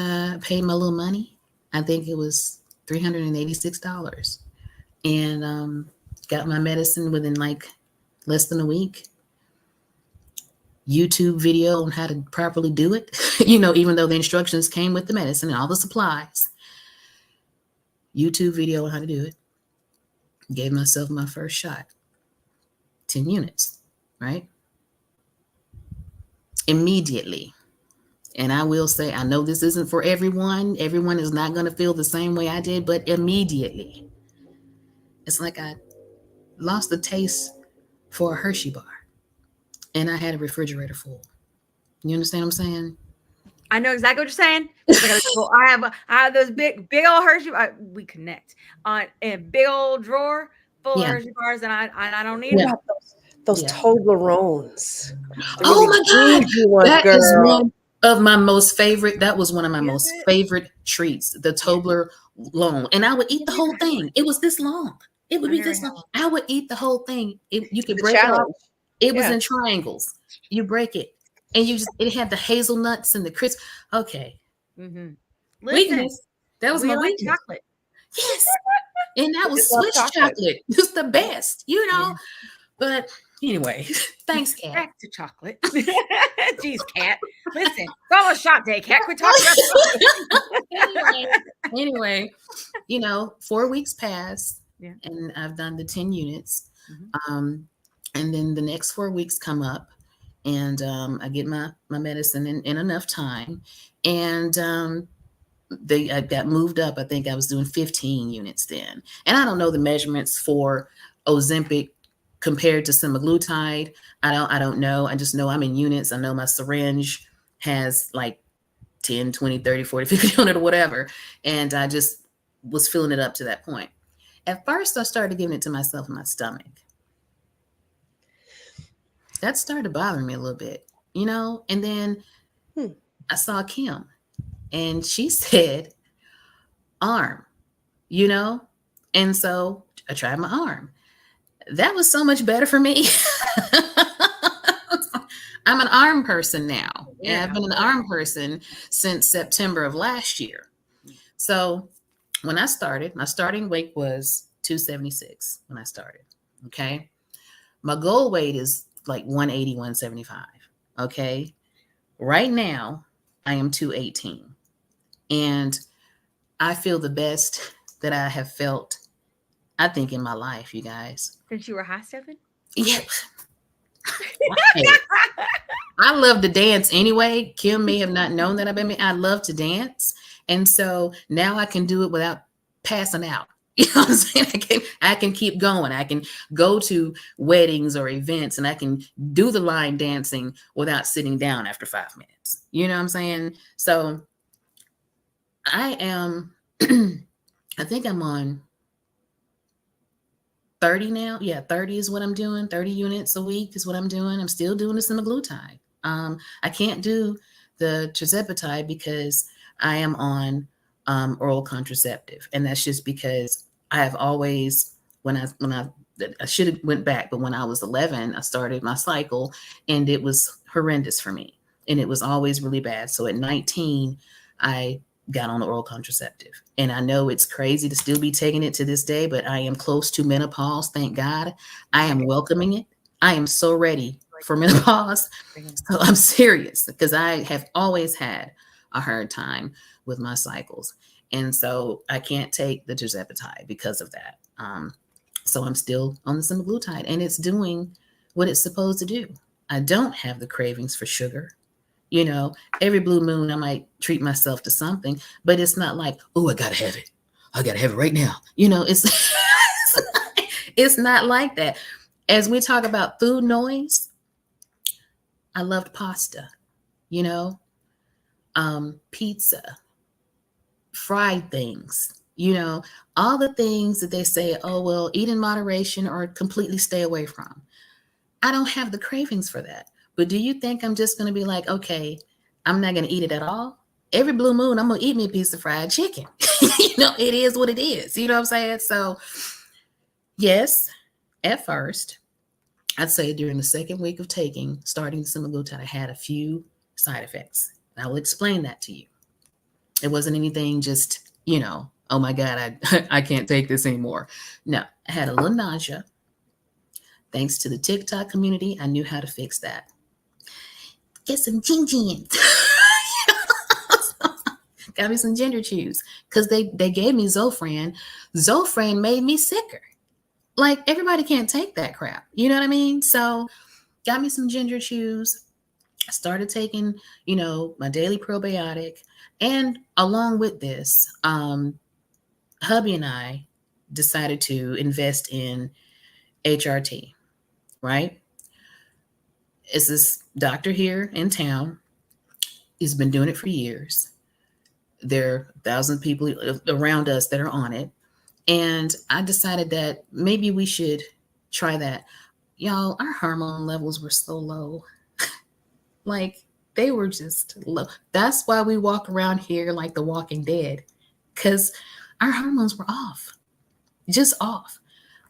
paid my little money. I think it was $386. And got my medicine within like less than a week. YouTube video on how to properly do it, even though the instructions came with the medicine and all the supplies. YouTube video on how to do it. Gave myself my first shot. 10 units, right? Immediately. And I will say, I know this isn't for everyone. Everyone is not going to feel the same way I did, but immediately. It's like I lost the taste for a Hershey bar. And I had a refrigerator full. You understand what I'm saying? I know exactly what you're saying. I have those big old Hershey. We connect on a big old drawer full of Hershey bars, and I don't need them. Those Toblerones. Oh my God, that is one of my most favorite. That was one of my most favorite treats. The Toblerone, and I would eat the whole thing. It was this long. It would be this long. I would eat the whole thing. You could break it off. It was in triangles. You break it. And it had the hazelnuts and the crisp. Okay. Mm-hmm. Weakness. That was my weakness. Chocolate. Yes. And that was Swiss chocolate. It's the best, But anyway, thanks, Kat. Back to chocolate. Jeez, Kat. Listen, it's almost shot day, Kat. Quit talking about Anyway, 4 weeks pass, and I've done the 10 units. Mm-hmm. And then the next 4 weeks come up, and I get my medicine in enough time. And I got moved up. I think I was doing 15 units then. And I don't know the measurements for Ozempic compared to semaglutide. I don't know. I just know I'm in units. I know my syringe has like 10, 20, 30, 40, 50 unit or whatever. And I just was filling it up to that point. At first, I started giving it to myself in my stomach. That started bothering me a little bit, and then I saw Kim, and she said arm, and so I tried my arm. That was so much better for me. I'm an arm person now. And I've been an arm person since September of last year. So when I started, my starting weight was 276 when I started. Okay. My goal weight is like 180, 175. Okay. Right now, I am 218. And I feel the best that I have felt, I think, in my life, you guys. Since you were high stepping? Yeah. I love to dance anyway. Kim may have not known that about me. I love to dance. And so now I can do it without passing out. You know what I'm saying? I can keep going. I can go to weddings or events and I can do the line dancing without sitting down after 5 minutes. You know what I'm saying? So I am, I think I'm on 30 now. Yeah, 30 is what I'm doing. 30 units a week is what I'm doing. I'm still doing the semaglutide. I can't do the tirzepatide because I am on oral contraceptive, and that's just because I have always, when I should have went back, but when I was 11, I started my cycle, and it was horrendous for me, and it was always really bad. So at 19, I got on the oral contraceptive, and I know it's crazy to still be taking it to this day, but I am close to menopause. Thank God. I am welcoming it. I am so ready for menopause. So I'm serious, because I have always had a hard time with my cycles. And so I can't take the tirzepatide because of that. So I'm still on the semaglutide, and it's doing what it's supposed to do. I don't have the cravings for sugar. You know, every blue moon, I might treat myself to something, but it's not like, oh, I got to have it. I got to have it right now. You know, it's not like that. As we talk about food noise, I loved pasta, you know, pizza, fried things, you know, all the things that they say, oh, well, eat in moderation or completely stay away from. I don't have the cravings for that. But do you think I'm just going to be like, okay, I'm not going to eat it at all? Every blue moon, I'm going to eat me a piece of fried chicken. You know, it is what it is. You know what I'm saying? So yes, at first, I'd say during the second week of starting the semaglutide, I had a few side effects. And I will explain that to you. It wasn't anything just, you know, oh my God, I can't take this anymore. No, I had a little nausea. Thanks to the TikTok community, I knew how to fix that. Get some gin. Got me some ginger chews, because they gave me Zofran. Zofran made me sicker. Like, everybody can't take that crap. You know what I mean? So got me some ginger chews. I started taking, you know, my daily probiotic. And along with this, hubby and I decided to invest in HRT, right? It's this doctor here in town. He's been doing it for years. There are 1,000 people around us that are on it. And I decided that maybe we should try that. Y'all, our hormone levels were so low. Like, they were just low. That's why we walk around here like the Walking Dead, because our hormones were off, just off,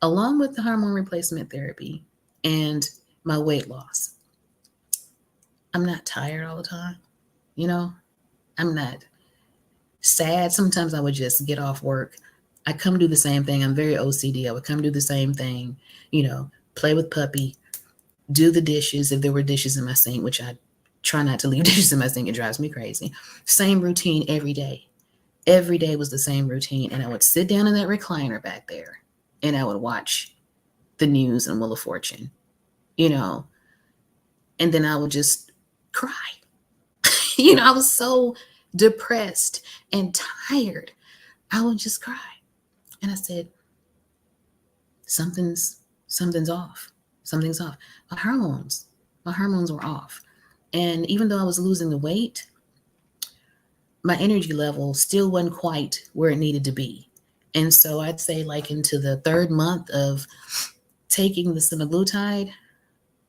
along with the hormone replacement therapy and my weight loss. I'm not tired all the time. You know, I'm not sad. Sometimes I would just get off work. I come do the same thing. I'm very OCD. I would come do the same thing, you know, play with puppy, do the dishes if there were dishes in my sink, which I try not to leave dishes in my sink. It drives me crazy. Same routine every day. Every day was the same routine. And I would sit down in that recliner back there and I would watch the news and Wheel of Fortune, you know, and then I would just cry. You know, I was so depressed and tired. I would just cry. And I said, something's off. Something's off. My hormones were off. And even though I was losing the weight, my energy level still wasn't quite where it needed to be. And so I'd say, like, into the third month of taking the semaglutide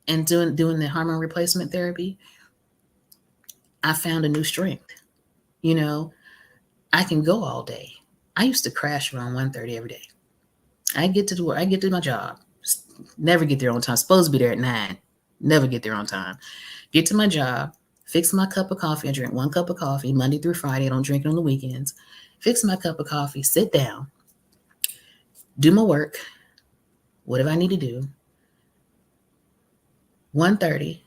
and doing the hormone replacement therapy, I found a new strength. You know, I can go all day. I used to crash around 1:30 every day. I get to work, I get to my job, never get there on time. Supposed to be there at 9, never get there on time. Get to my job, fix my cup of coffee. I drink 1 cup of coffee Monday through Friday. I don't drink it on the weekends. Fix my cup of coffee, sit down, do my work, whatever I need to do. 1:30,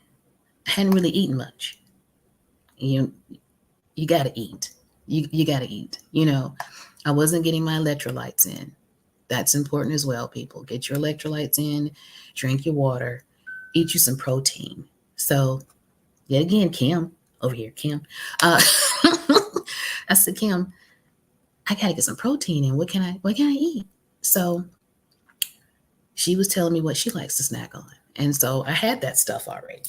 I hadn't really eaten much. You got to eat. You got to eat. You know, I wasn't getting my electrolytes in. That's important as well, people. Get your electrolytes in, drink your water, eat you some protein. So, yet again, Kim, over here, Kim. I said, Kim, I got to get some protein in. What can I eat? So she was telling me what she likes to snack on. And so I had that stuff already,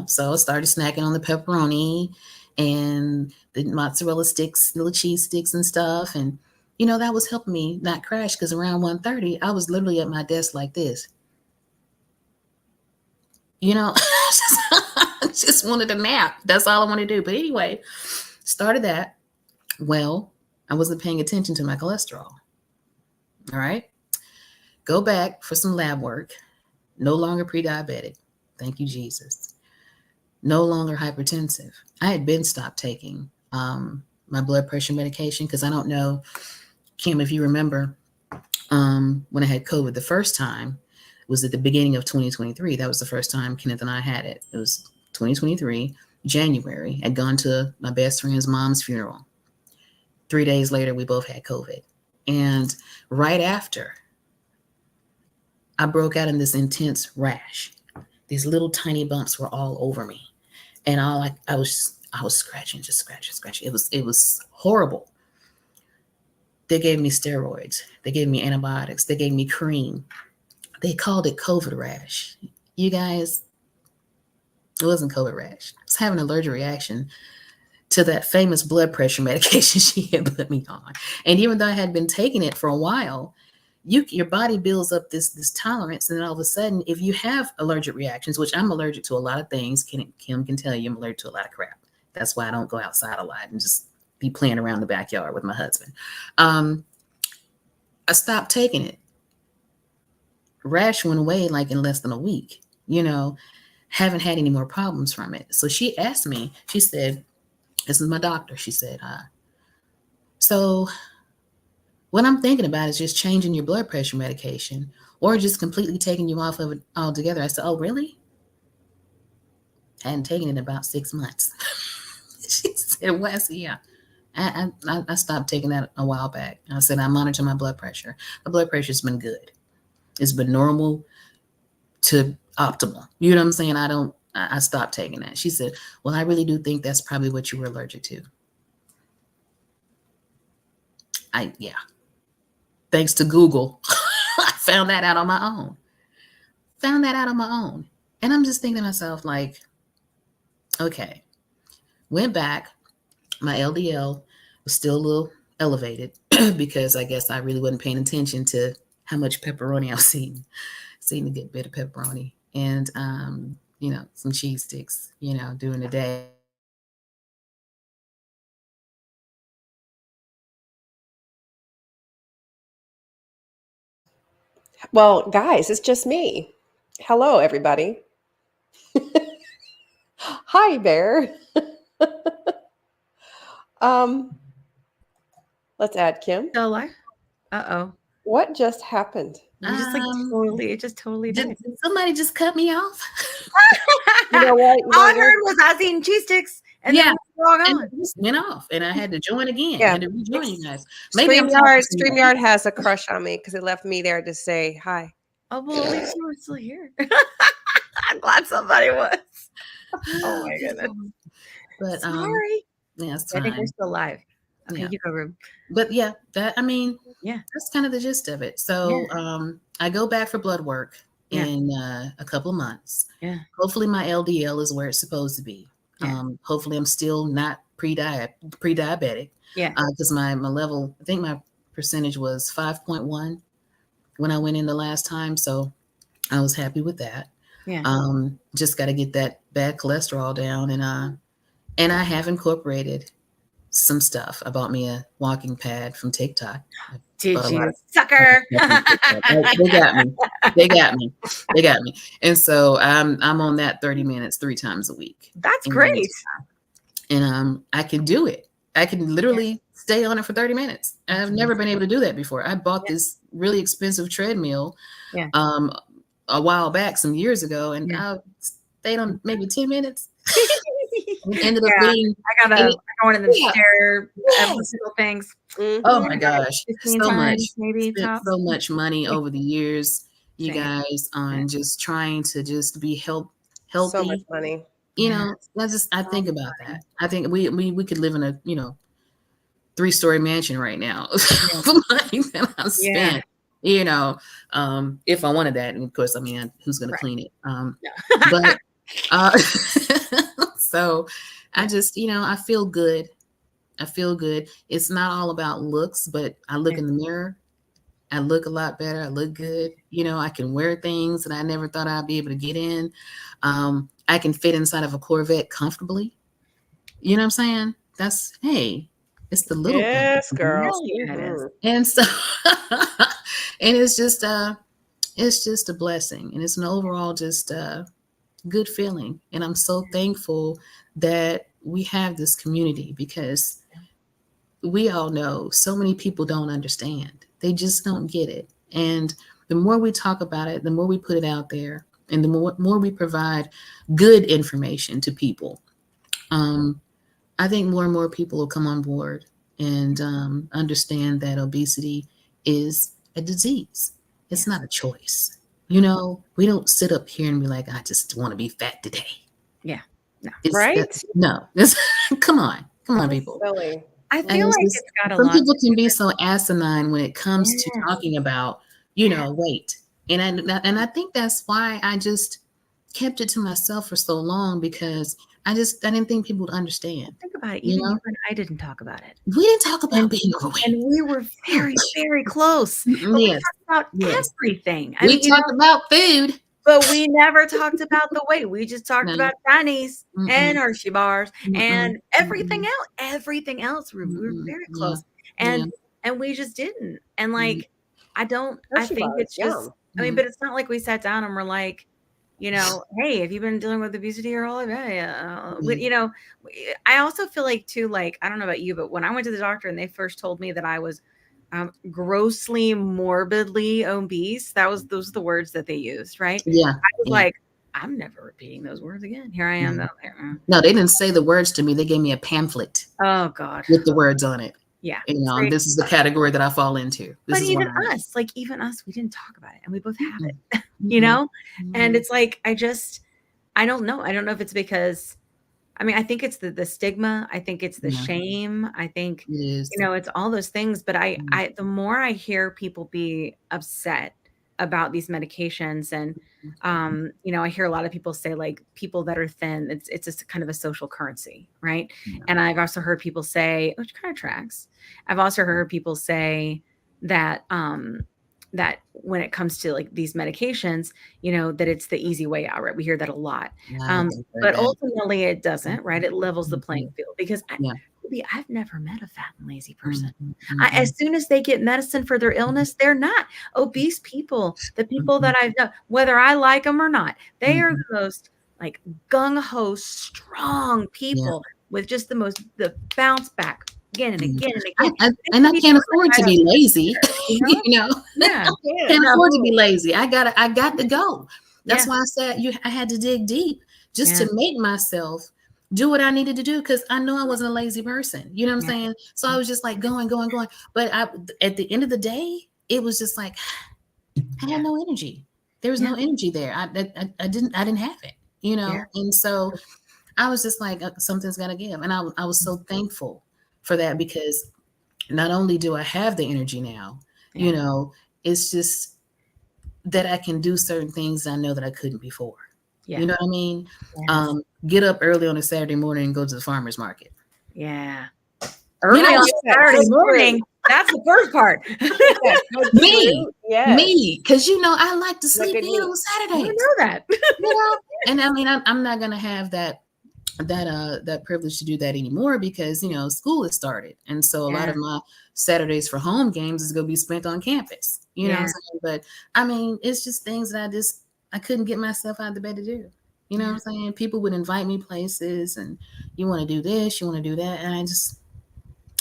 So I started snacking on the pepperoni and the mozzarella sticks, little cheese sticks and stuff. And, that was helping me not crash, because around 1:30, I was literally at my desk like this. Just wanted a nap. That's all I wanted to do. But anyway, started that. Well, I wasn't paying attention to my cholesterol. All right. Go back for some lab work. No longer pre-diabetic. Thank you, Jesus. No longer hypertensive. I had been stopped taking my blood pressure medication, because I don't know, Kim, if you remember, when I had COVID the first time, it was at the beginning of 2023. That was the first time Kenneth and I had it. It was 2023, January. I'd gone to my best friend's mom's funeral. 3 days later, we both had COVID. And right after, I broke out in this intense rash. These little tiny bumps were all over me. And I was scratching, just scratching. It was horrible. They gave me steroids. They gave me antibiotics. They gave me cream. They called it COVID rash. You guys, it wasn't COVID rash. I was having an allergic reaction to that famous blood pressure medication she had put me on. And even though I had been taking it for a while, your body builds up this tolerance. And then all of a sudden, if you have allergic reactions, which I'm allergic to a lot of things, Kim can tell you I'm allergic to a lot of crap. That's why I don't go outside a lot and just be playing around the backyard with my husband. I stopped taking it. Rash went away like in less than a week, haven't had any more problems from it. So she asked me, she said, this is my doctor. She said, so what I'm thinking about is just changing your blood pressure medication or just completely taking you off of it altogether. I said, oh, really? I hadn't taken it in about 6 months. She said, well, I said, yeah. I stopped taking that a while back. I said, I monitor my blood pressure. My blood pressure's been good. It's been normal to optimal. You know what I'm saying? I stopped taking that. She said, well, I really do think that's probably what you were allergic to. Yeah. Thanks to Google, I found that out on my own. And I'm just thinking to myself, like, okay, went back. My LDL was still a little elevated because I guess I really wasn't paying attention to how much pepperoni I was eating. Seeing a good bit of pepperoni and, some cheese sticks, during the day. Well, guys, it's just me. Hello, everybody. Hi, Bear. Let's add Kim. Still alive? Uh-oh. What just happened? It just totally did did. somebody just cut me off? You know what? All I heard was I was eating cheese sticks and then it just went off and I had to join again. Yeah. I had to rejoin you guys. Maybe StreamYard has a crush on me because it left me there to say hi. Oh, well, at least you were still here. I'm glad somebody was. Oh my goodness. But sorry. Yeah, it's I fine. think we're still live. Okay, Yeah. you go, Rube. But yeah, that's kind of the gist of it. So I go back for blood work in a couple of months. Yeah. Hopefully my LDL is where it's supposed to be. Yeah. Hopefully I'm still not pre-diabetic. Yeah. Because my level, I think my percentage was 5.1 when I went in the last time. So I was happy with that. Yeah. Just got to get that bad cholesterol down. And I have incorporated some stuff. I bought me a walking pad from TikTok. Did you, sucker? They got me. And so I'm on that 30 minutes 3 times a week. That's great. And I can do it. I can literally stay on it for 30 minutes. I've never been able to do that before. I bought this really expensive treadmill a while back, some years ago, and I stayed on maybe 10 minutes. Ended up being I got one of them share little things. Mm-hmm. Oh my gosh, so much, maybe so much money over the years, you guys, on just trying to just be healthy. So much money. I think about that. I think we could live in a 3-story mansion right now for money that I spent you know, if I wanted that. And of course, I mean, who's going to clean it? But so I just, I feel good. I feel good. It's not all about looks, but I look in the mirror. I look a lot better. I look good. I can wear things that I never thought I'd be able to get in. I can fit inside of a Corvette comfortably. You know what I'm saying? It's the little yes, things. girl. And so, and it's just a blessing, and it's an overall just good feeling. And I'm so thankful that we have this community, because we all know so many people don't understand. They just don't get it. And the more we talk about it, the more we put it out there, and the more we provide good information to people, I think more and more people will come on board and understand that obesity is a disease. It's not a choice. We don't sit up here and be like, I just want to be fat today. Yeah. No. Right? No. Come on, people. Silly. I feel like it's got a lot. Some people can be so asinine when it comes to talking about, weight. And I think that's why I just kept it to myself for so long, because I didn't think people would understand. Think about it. Even you and I didn't talk about it. We didn't talk about being overweight. And we were very, very close. But we talked about everything. We talked about food. But we never talked about the weight. We just talked about Chinese and Hershey bars and everything else. Everything else, we were very close. And we just didn't. And I think it's just, but it's not like we sat down and we're like, hey, have you been dealing with obesity your whole life? I also feel like too, I don't know about you, but when I went to the doctor and they first told me that I was grossly morbidly obese, those are the words that they used, right? Yeah. I was like, I'm never repeating those words again. Here I am. No, they didn't say the words to me. They gave me a pamphlet. Oh God. With the words on it. Yeah. This is the category that I fall into. But even us, we didn't talk about it, and we both have it, and it's like, I don't know. I don't know if it's because, I think it's the stigma. I think it's the shame. I think, it's all those things. But the more I hear people be upset about these medications, and, I hear a lot of people say, people that are thin, it's just kind of a social currency. Right. Yeah. And I've also heard people say, which kind of tracks. I've also heard people say that, that when it comes to these medications, that it's the easy way out, right? We hear that a lot. But ultimately it doesn't, right? It levels the playing field, because I've never met a fat and lazy person. As soon as they get medicine for their illness, they're not. Obese people, the people that I've known, whether I like them or not, they are the most gung-ho, strong people with just the bounce back again and again and again. And I can't afford to be lazy. Yeah. Can't afford to be lazy. I got to go. That's why I said I had to dig deep just to make myself do what I needed to do, because I know I wasn't a lazy person. You know what I'm saying? So I was just going. But at the end of the day, it was just I had no energy. There was no energy there. I didn't have it, And so I was just like, something's got to give. And I was so thankful for that, because not only do I have the energy now, it's just that I can do certain things I know that I couldn't before. You know what I mean? Yes. Get up early on a Saturday morning and go to the farmer's market. Yeah. Early on Saturday morning. That's the first part. Me. Because, I like to sleep in on Saturdays. You know that. And I'm not going to have that privilege to do that anymore, because, school has started. And so a lot of my Saturdays for home games is going to be spent on campus. You know what I'm saying? But it's just things that I couldn't get myself out of the bed to do. You know what I'm saying? People would invite me places, and you want to do this, you want to do that. And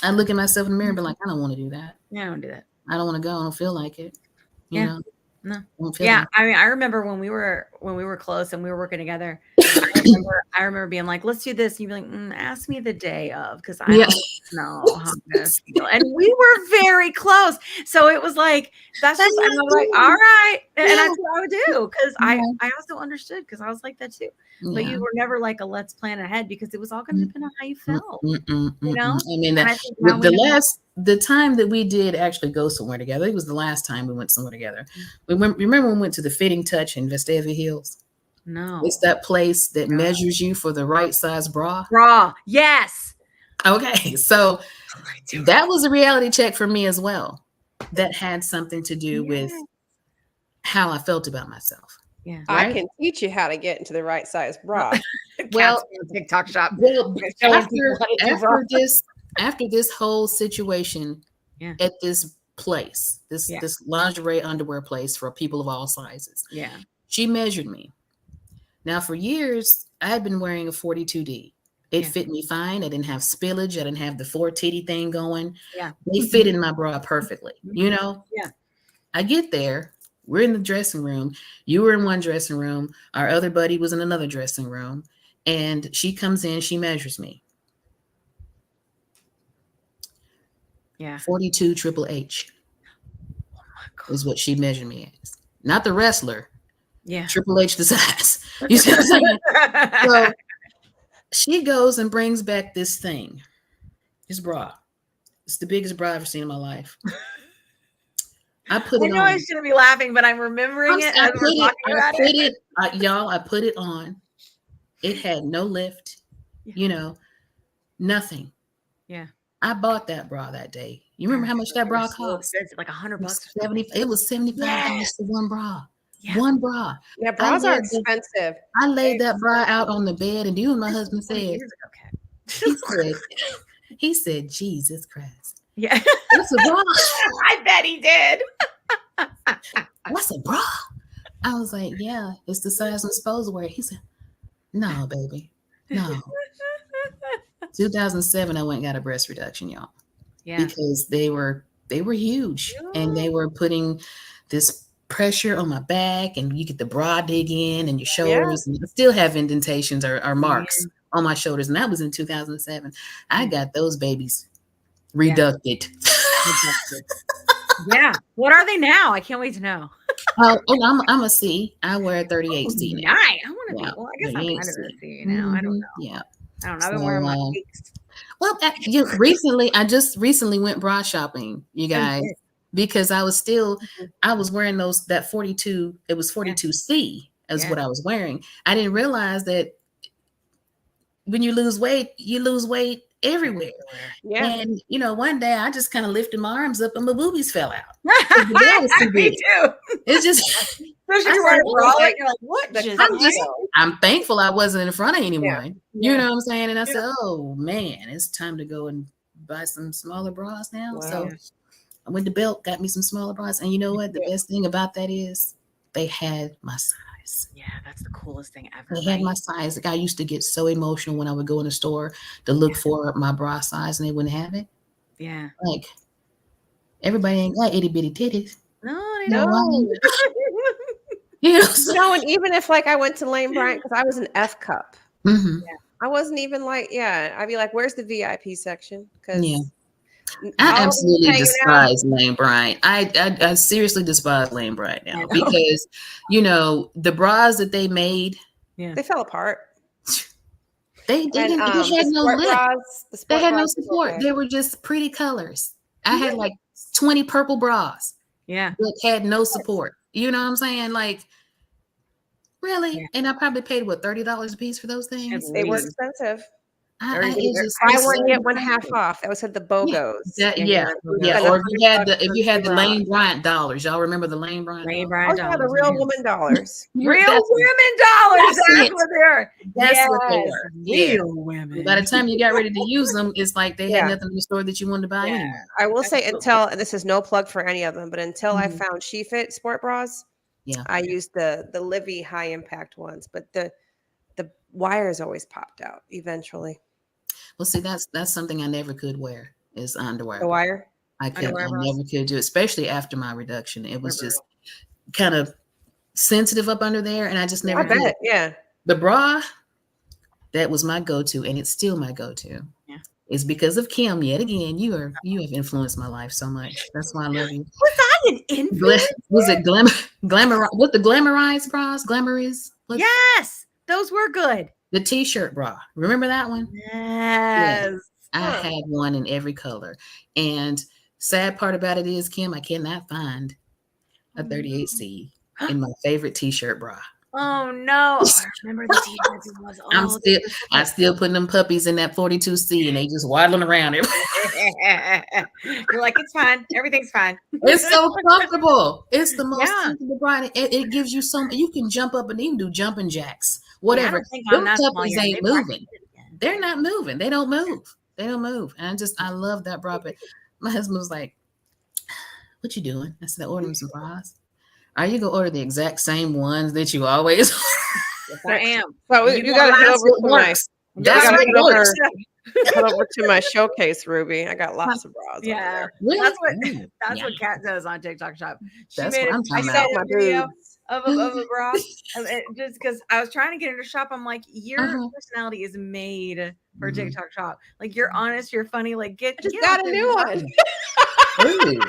I look at myself in the mirror and be like, I don't want to do that. Yeah, I don't do that. I don't want to go. I don't feel like it. You know? No. Yeah. I remember when we were close and we were working together, I remember being like, let's do this. And you'd be like, ask me the day of, because I don't know how I'm gonna feel. And we were very close. So it was like, I'm like, all right. And that's what I would do. Because I also understood, because I was like that too. Yeah. But you were never like a let's plan ahead, because it was all going to depend on how you felt. I mean, the time that we did actually go somewhere together, it was the last time we went somewhere together. Remember when we went to the Fitting Touch in Vestavia Hills? No. It's that place that measures you for the right size bra. Bra. Yes. Okay. So that was a reality check for me as well. That had something to do with how I felt about myself. Yeah. Right? I can teach you how to get into the right size bra. Well, TikTok shop. Well, after this whole situation at this place, this lingerie underwear place for people of all sizes. Yeah. She measured me. Now, for years, I had been wearing a 42D. It fit me fine. I didn't have spillage. I didn't have the 4 titty thing going. Yeah. They fit in my bra perfectly, you know? Yeah. I get there. We're in the dressing room. You were in one dressing room. Our other buddy was in another dressing room. And she comes in, she measures me. Yeah. 42 Triple H is what she measured me as. Not the wrestler. Yeah. Triple H the size. You see what I'm saying? So she goes and brings back this thing, this bra. It's the biggest bra I've ever seen in my life. I put it on. I shouldn't be laughing, but I'm remembering it as we're talking about it. Y'all, I put it on. It had no lift, nothing. Yeah. I bought that bra that day. You remember how much that bra cost? It's like $100. It was $75 for one bra. Yeah. One bra. Yeah, bras are expensive. I laid that bra out on the bed, and you and my husband said, he said, Jesus Christ. Yeah. What's a bra? I bet he did. What's a bra? I was like, yeah, it's the size I'm supposed to wear. He said, no, baby, no. 2007, I went and got a breast reduction, y'all. Yeah. Because they were huge, and they were putting this pressure on my back, and you get the bra dig in and your shoulders, and I still have indentations or marks on my shoulders, and that was in 2007. I got those babies reducted. Yeah. What are they now? I can't wait to know. I'm a C. I wear a 38C now. Nice. I want to be. Well, I guess I'm kind of a C now. I don't know. Yeah. I don't know. I've been wearing my weeks. Well, I just recently went bra shopping, you guys, because I was wearing that 42. It was 42C is what I was wearing. I didn't realize that when you lose weight everywhere. Yeah. And one day I just kind of lifted my arms up and my boobies fell out. Me too. It's just especially you're wearing a bra, you're like, what? I'm thankful I wasn't in front of anyone. You know what I'm saying? And I said, oh man, it's time to go and buy some smaller bras now. Wow. So I went to Belt, got me some smaller bras. And you know what? The best thing about that is they had my size. Yeah, that's the coolest thing ever. They had my size. Like, I used to get so emotional when I would go in the store to look for my bra size and they wouldn't have it. Yeah. Like, everybody ain't got itty bitty titties. No, they don't. And even if I went to Lane Bryant, because I was an F cup. Mm-hmm. Yeah. I wasn't even I'd be like, where's the VIP section? Because I absolutely despise Lane Bryant. I seriously despise Lane Bryant now because, the bras that they made. Yeah. They fell apart. They had no lift. They had no support. Okay. They were just pretty colors. I had 20 purple bras. Yeah. That had no support. You know what I'm saying? Like, really? Yeah. And I probably paid $30 a piece for those things. They were expensive. Buy one get one half off. That was at the BOGOs. Or if you had the Lane Bryant dollars, y'all remember the Lane Bryant? dollars? The real woman dollars. Real women dollars. That's what they're. That's what they were. Real women. By the time you got ready to use them, it's like they had nothing in the store that you wanted to buy anyway. I will say and this is no plug for any of them, but until I found SheFit sport bras, I used the Livy high impact ones, but the wires always popped out eventually. Well, see, that's something I never could wear is underwear. The wire? I never could do it, especially after my reduction. It was just kind of sensitive up under there, and I just never did. Yeah. The bra, that was my go-to, and it's still my go-to. Yeah. It's because of Kim. Yet again, you have influenced my life so much. That's why I love you. Was I an influence? Was it glamour? What the glamorized bras? Glamouriz? Yes, those were good. The t-shirt bra. Remember that one? Yes. I had one in every color. And sad part about it is, Kim, I cannot find a 38C in my favorite t-shirt bra. Oh no! I remember the t-shirts. I'm still putting them puppies in that 42C, and they just waddling around. You're like, it's fine. Everything's fine. It's so comfortable. It's the most comfortable bra. It gives you you can jump up and even do jumping jacks, whatever. Those puppies ain't moving. They're not moving. They don't move. And I love that bra. But my husband was like, "What you doing?" I said, "Ordering some bras." Are you gonna order the exact same ones that you always? Yes, I am. So you gotta head over to my. Head over to my showcase, Ruby. I got lots of bras. Yeah, really? That's what Kat does on TikTok Shop. That's what I'm talking I about. saw a video of a bra, just because I was trying to get her to shop. I'm like, your personality is made for TikTok Shop. Like, you're honest, you're funny. Like, I just got a new one. Ooh.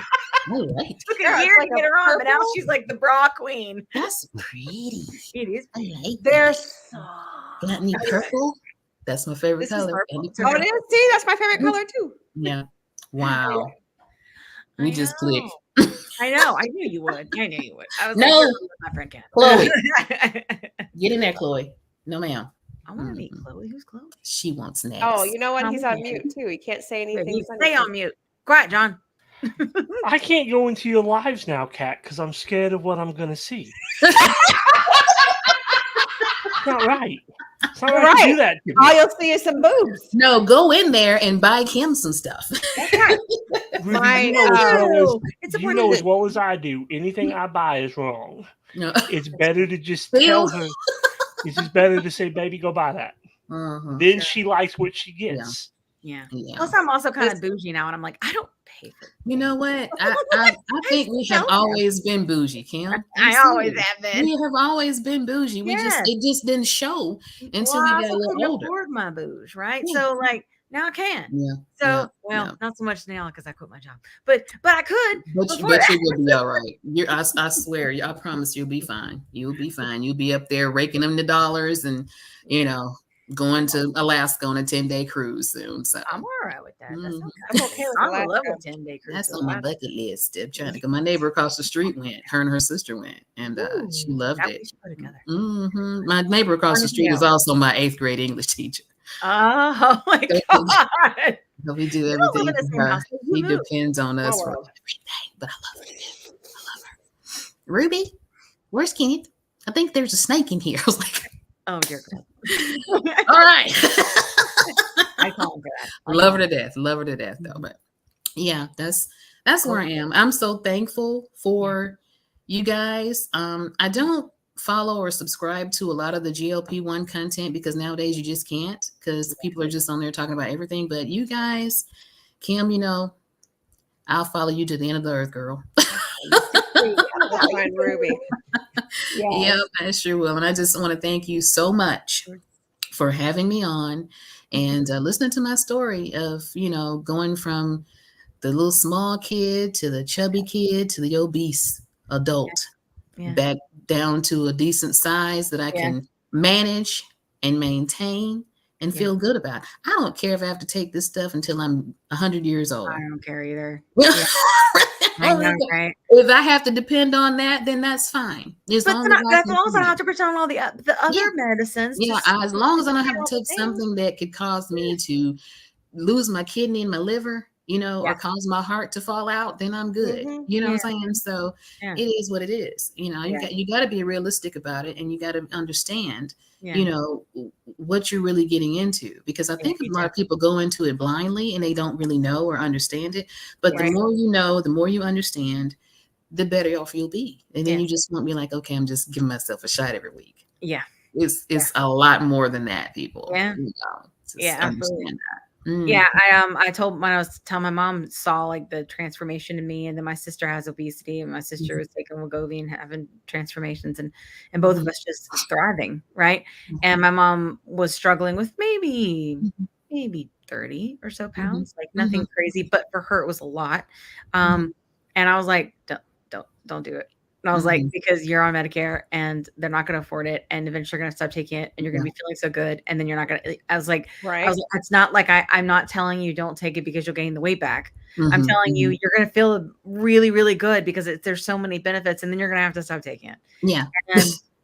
Right. Took a year to get her on, but now she's like the bra queen. That's pretty. It is. I like They're got any purple? That's my favorite color. Oh, it is. See, that's my favorite color too. Yeah. Wow. We just clicked. I know. I knew you would. I was no, like, my friend Kat. Chloe. Get in there, Chloe. No, ma'am. I want to meet Chloe. Who's Chloe? She wants snacks. Oh, you know what? He's on mute too. He can't say anything. Stay on mute. Quiet, John. I can't go into your lives now, Kat, because I'm scared of what I'm going to see. It's not right. It's not right to do that to me. All you'll see is some boobs. No, go in there and buy Kim some stuff. Ruby, you know as well as I do, anything I buy is wrong. No. It's better to just tell her. It's just better to say, baby, go buy that. Then she likes what she gets. Yeah. Plus, I'm also kind of bougie now, and I'm like, I don't pay for it. You know what? I think we have always been bougie, Kim. I always have been. We have always been bougie. It just didn't show until we got a little older. Afford my bougie, right? Yeah. So like now I can. Yeah. So not so much now because I quit my job, but I could. But you will be all right. I swear, I promise you'll be fine. You'll be fine. You'll be up there raking them the dollars and going to Alaska on a 10-day cruise soon. So I'm all right with that. That's okay. I'm okay with I love a 10-day cruise. That's on my bucket list. I'm trying to go. My neighbor across the street went. Her and her sister went, and she loved it. My neighbor across the street is also my 8th grade English teacher. Oh my God. So we do everything for her. He depends on us for everything, but I love it. I love her. Ruby, where's Kenneth? I think there's a snake in here. I was like, oh dear God. All right. I call him for that. Love her to death though. But yeah, that's where I am. I'm so thankful for you guys. I don't follow or subscribe to a lot of the GLP-1 content because nowadays you just can't, because people are just on there talking about everything. But you guys, Kim, I'll follow you to the end of the earth, girl. Ruby. Yeah, I sure will. And I just want to thank you so much for having me on and listening to my story of, going from the little small kid to the chubby kid to the obese adult, back down to a decent size that I can manage and maintain and feel good about. I don't care if I have to take this stuff until I'm 100 years old. I don't care either. I know, right? If I have to depend on that, then that's fine. As long as I don't have to pretend on all the other medicines. Yeah, as long as I don't have to take something that could cause me to lose my kidney and my liver, or cause my heart to fall out, then I'm good. You know what I'm saying? So it is what it is. You got to be realistic about it, and you got to understand, what you're really getting into, because I think a lot of people go into it blindly and they don't really know or understand it. But the more you know, the more you understand, the better off you'll be. And then you just won't be like, okay, I'm just giving myself a shot every week. Yeah. It's a lot more than that, people. Yeah. Understand that. Yeah, I told when I was telling my mom saw like the transformation in me, and then my sister has obesity, and my sister was taking Wegovy and having transformations, and both of us just thriving, right? And my mom was struggling with maybe 30 or so pounds, like nothing crazy, but for her it was a lot. And I was like, don't do it. And I was like, because you're on Medicare and they're not going to afford it. And eventually you're going to stop taking it and you're going to be feeling so good. And then you're not going to, I was like, it's not like I'm not telling you don't take it because you'll gain the weight back. I'm telling you, you're going to feel really, really good because there's so many benefits and then you're going to have to stop taking it. Yeah.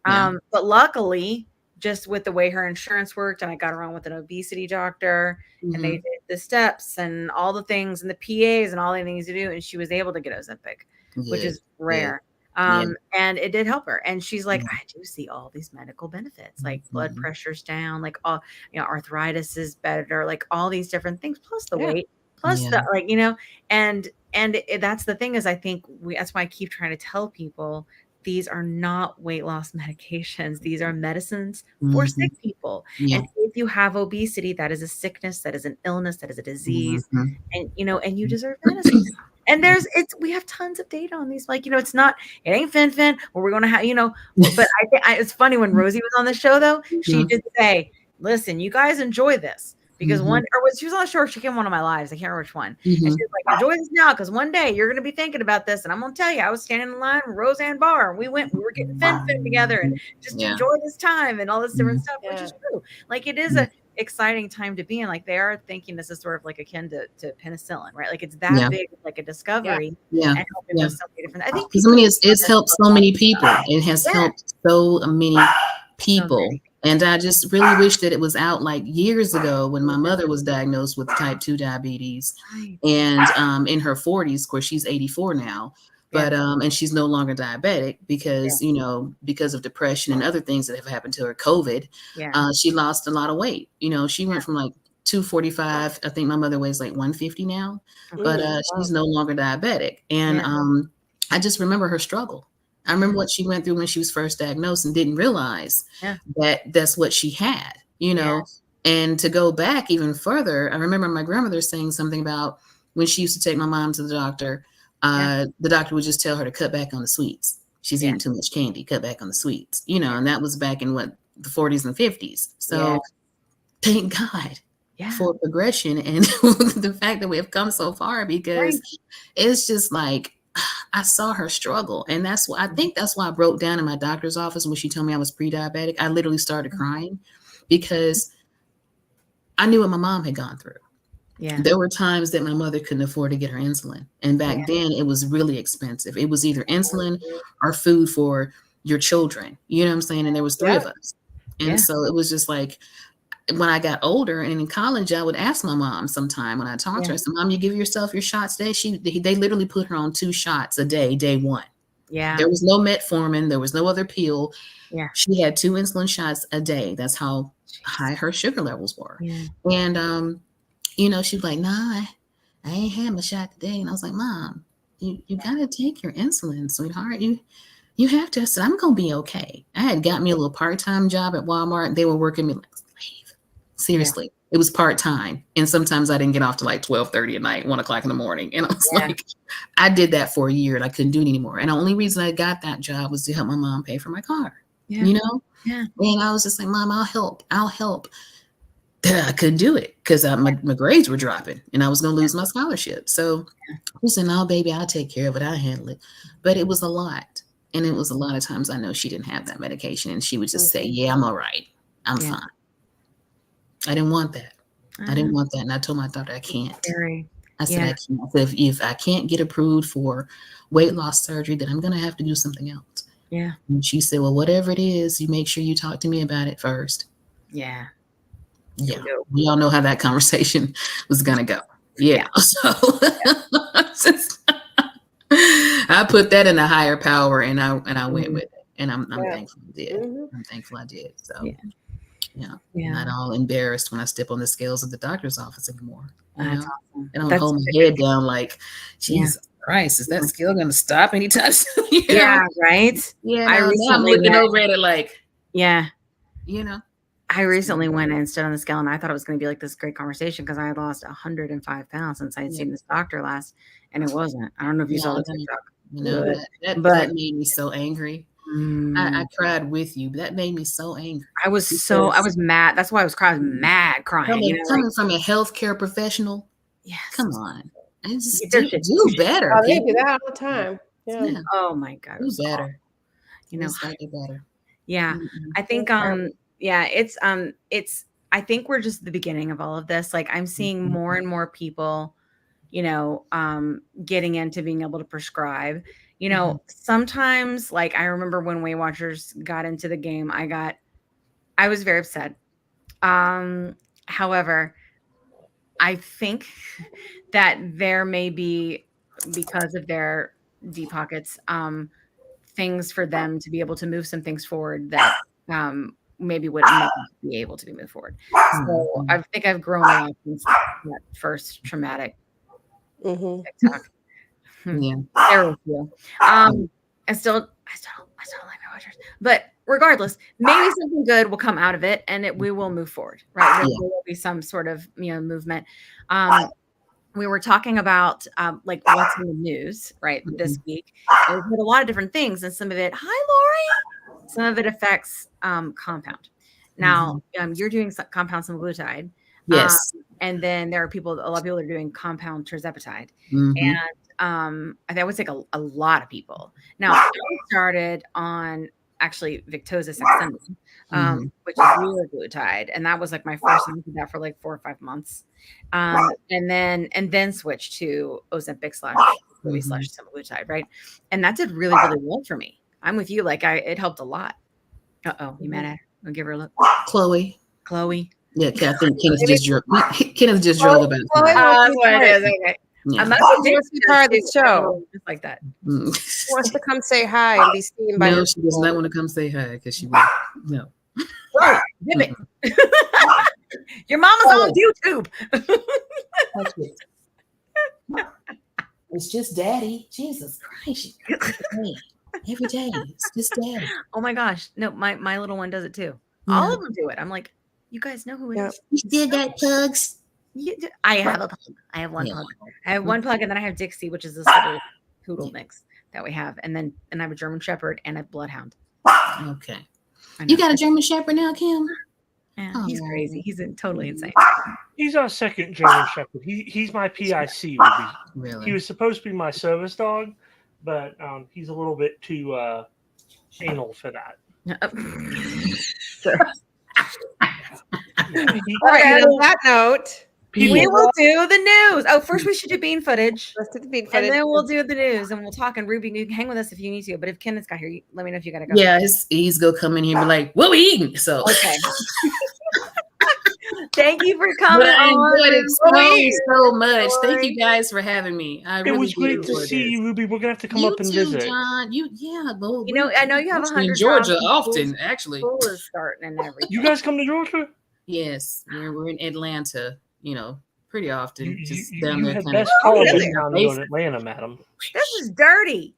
And, but luckily, just with the way her insurance worked, and I got her on with an obesity doctor and they did the steps and all the things and the PAs and all the things to do. And she was able to get Ozempic, which is rare. And it did help her. And she's like, I do see all these medical benefits, like blood pressure's down, like all, arthritis is better, like all these different things, plus the weight, plus the, like, and that's the thing is, I think that's why I keep trying to tell people, these are not weight loss medications. These are medicines for sick people. And if you have obesity, that is a sickness, that is an illness, that is a disease. And, and you deserve medicine. And we have tons of data on these. Like, it ain't fin, or we're going to have, but I think it's funny when Rosie was on the show though, she did say, listen, you guys enjoy this. Because she was on the show, she came on one of my lives. I can't remember which one. And she was like, enjoy this now, because one day you're going to be thinking about this. And I'm going to tell you, I was standing in line with Roseanne Barr, and we were getting fin together and just enjoy this time and all this different stuff, which is true. Like, it is a exciting time to be in. Like, they are thinking this is sort of like akin to penicillin, right? Like, it's that big, like a discovery. And helping with so many different. I think it's helped so many people. It has helped so many people. And I just really wish that it was out like years ago when my mother was diagnosed with type 2 diabetes and in her 40s. Of course, she's 84 now, but and she's no longer diabetic because, because of depression and other things that have happened to her, COVID. She lost a lot of weight. She went from like 245. I think my mother weighs like 150 now, but she's no longer diabetic. And I just remember her struggle. I remember what she went through when she was first diagnosed and didn't realize that that's what she had, and to go back even further. I remember my grandmother saying something about when she used to take my mom to the doctor, the doctor would just tell her to cut back on the sweets. She's eating too much candy, cut back on the sweets, and that was back in the 40s and 50s. So thank God for progression and the fact that we have come so far, because it's just like, I saw her struggle. And that's why I broke down in my doctor's office when she told me I was pre-diabetic. I literally started crying because I knew what my mom had gone through. There were times that my mother couldn't afford to get her insulin. And back then it was really expensive. It was either insulin or food for your children. You know what I'm saying? And there was 3 of us. And so it was just like, when I got older and in college, I would ask my mom sometime when I talked to her, I said, Mom, you give yourself your shots today? They literally put her on 2 shots a day, day one. There was no metformin. There was no other pill. She had 2 insulin shots a day. That's how high her sugar levels were. And, she was like, nah, I ain't had my shot today. And I was like, Mom, you got to take your insulin, sweetheart. You have to. I said, I'm going to be okay. I had got me a little part-time job at Walmart. They were working me like, seriously, it was part-time. And sometimes I didn't get off to like 12:30 at night, 1:00 in the morning. And I was like, I did that for a year and I couldn't do it anymore. And the only reason I got that job was to help my mom pay for my car, And I was just like, Mom, I'll help. I couldn't do it because my grades were dropping and I was going to lose my scholarship. So I said, no, baby, I'll take care of it. I'll handle it. But it was a lot. And it was a lot of times I know she didn't have that medication and she would just say, yeah, I'm all right. I'm fine. I didn't want that. I didn't want that. And I told my daughter, I can't. I said, I can't. I said, if I can't get approved for weight loss surgery, then I'm going to have to do something else. And she said, well, whatever it is, you make sure you talk to me about it first. We all know how that conversation was going to go. So I put that in a higher power and I went with it. And I'm thankful I did. I'm thankful I did. So I'm not all embarrassed when I step on the scales of the doctor's office anymore. That's awesome. I don't hold my head down like, Jesus Christ, is that scale going to stop anytime soon? Right. I'm looking over at it like, I recently went and stood on the scale and I thought it was going to be like this great conversation because I had lost 105 pounds since I had seen this doctor last, and it wasn't. I don't know if you saw the TikTok. That made me so angry. I cried with you. That made me so angry. I was mad. That's why I was crying. I was mad crying. Coming from a healthcare professional. Come on. Do better. They do that all the time. Yeah. Oh my God. Who's better? You know, better. Yeah. Mm-mm. I think it's I think we're just at the beginning of all of this. Like I'm seeing more and more people, getting into being able to prescribe. Sometimes like I remember when Weight Watchers got into the game, I was very upset. However, I think that there may be, because of their deep pockets, things for them to be able to move some things forward that maybe wouldn't be able to be moved forward. So I think I've grown a lot since that first traumatic TikTok. Yeah. There was you. I still like my watchers, but regardless, maybe something good will come out of it, and we will move forward, right? There will be some sort of movement. We were talking about like what's in the news, right, this week. We've heard a lot of different things, and some of it, hi Lori, some of it affects compound. Now, you're doing compound semaglutide, yes, and then there are a lot of people are doing compound tirzepatide, and that would take a lot of people. Now, I started on actually Victoza Saxenda, which is liraglutide, and that was like my first month of that for like 4 or 5 months, and then switched to Ozempic / semaglutide, right? And that did really, really well for me. I'm with you, like it helped a lot. You mad at her? I'll give her a look. Chloe. Yeah, I think Kenneth just drove about. That's what it is. Okay. Yeah. I'm not going to be part of the show. Just like that. She wants to come say hi and be seen by. No, she does not want to come say hi because she will. No. Right. Zip it. Your mama's on YouTube. It's just daddy. Jesus Christ. Every day. It's just daddy. Oh my gosh. No, my little one does it too. All of them do it. I'm like, you guys know who it is. You still got pugs? I have a pug. I have one pug. I have one pug, and then I have Dixie, which is this little poodle mix that we have. And I have a German Shepherd and a bloodhound. Okay. You got a German Shepherd now, Kim? Yeah, he's crazy. He's totally insane. He's our second German Shepherd. He's my PIC. Really? He was supposed to be my service dog, but he's a little bit too anal for that. All right. On that note, we will do the news. Oh, first we should do bean footage. Let's do the bean footage, and then we'll do the news, and we'll talk. And Ruby, you can hang with us if you need to. But if Kenneth's got here, let me know if you got to go. Yeah, he's gonna come in here and be like, "What we eating?" So okay. Thank you for coming. I enjoyed it so much. Thank you guys for having me. It was great to see you, Ruby. We're gonna have to come up and visit. John. I know you have 100 in Georgia often. Actually, school is starting and everything. You guys come to Georgia? Yes, we're in Atlanta. Pretty often. Just down you there. Had best college down in Atlanta, madam. This is dirty.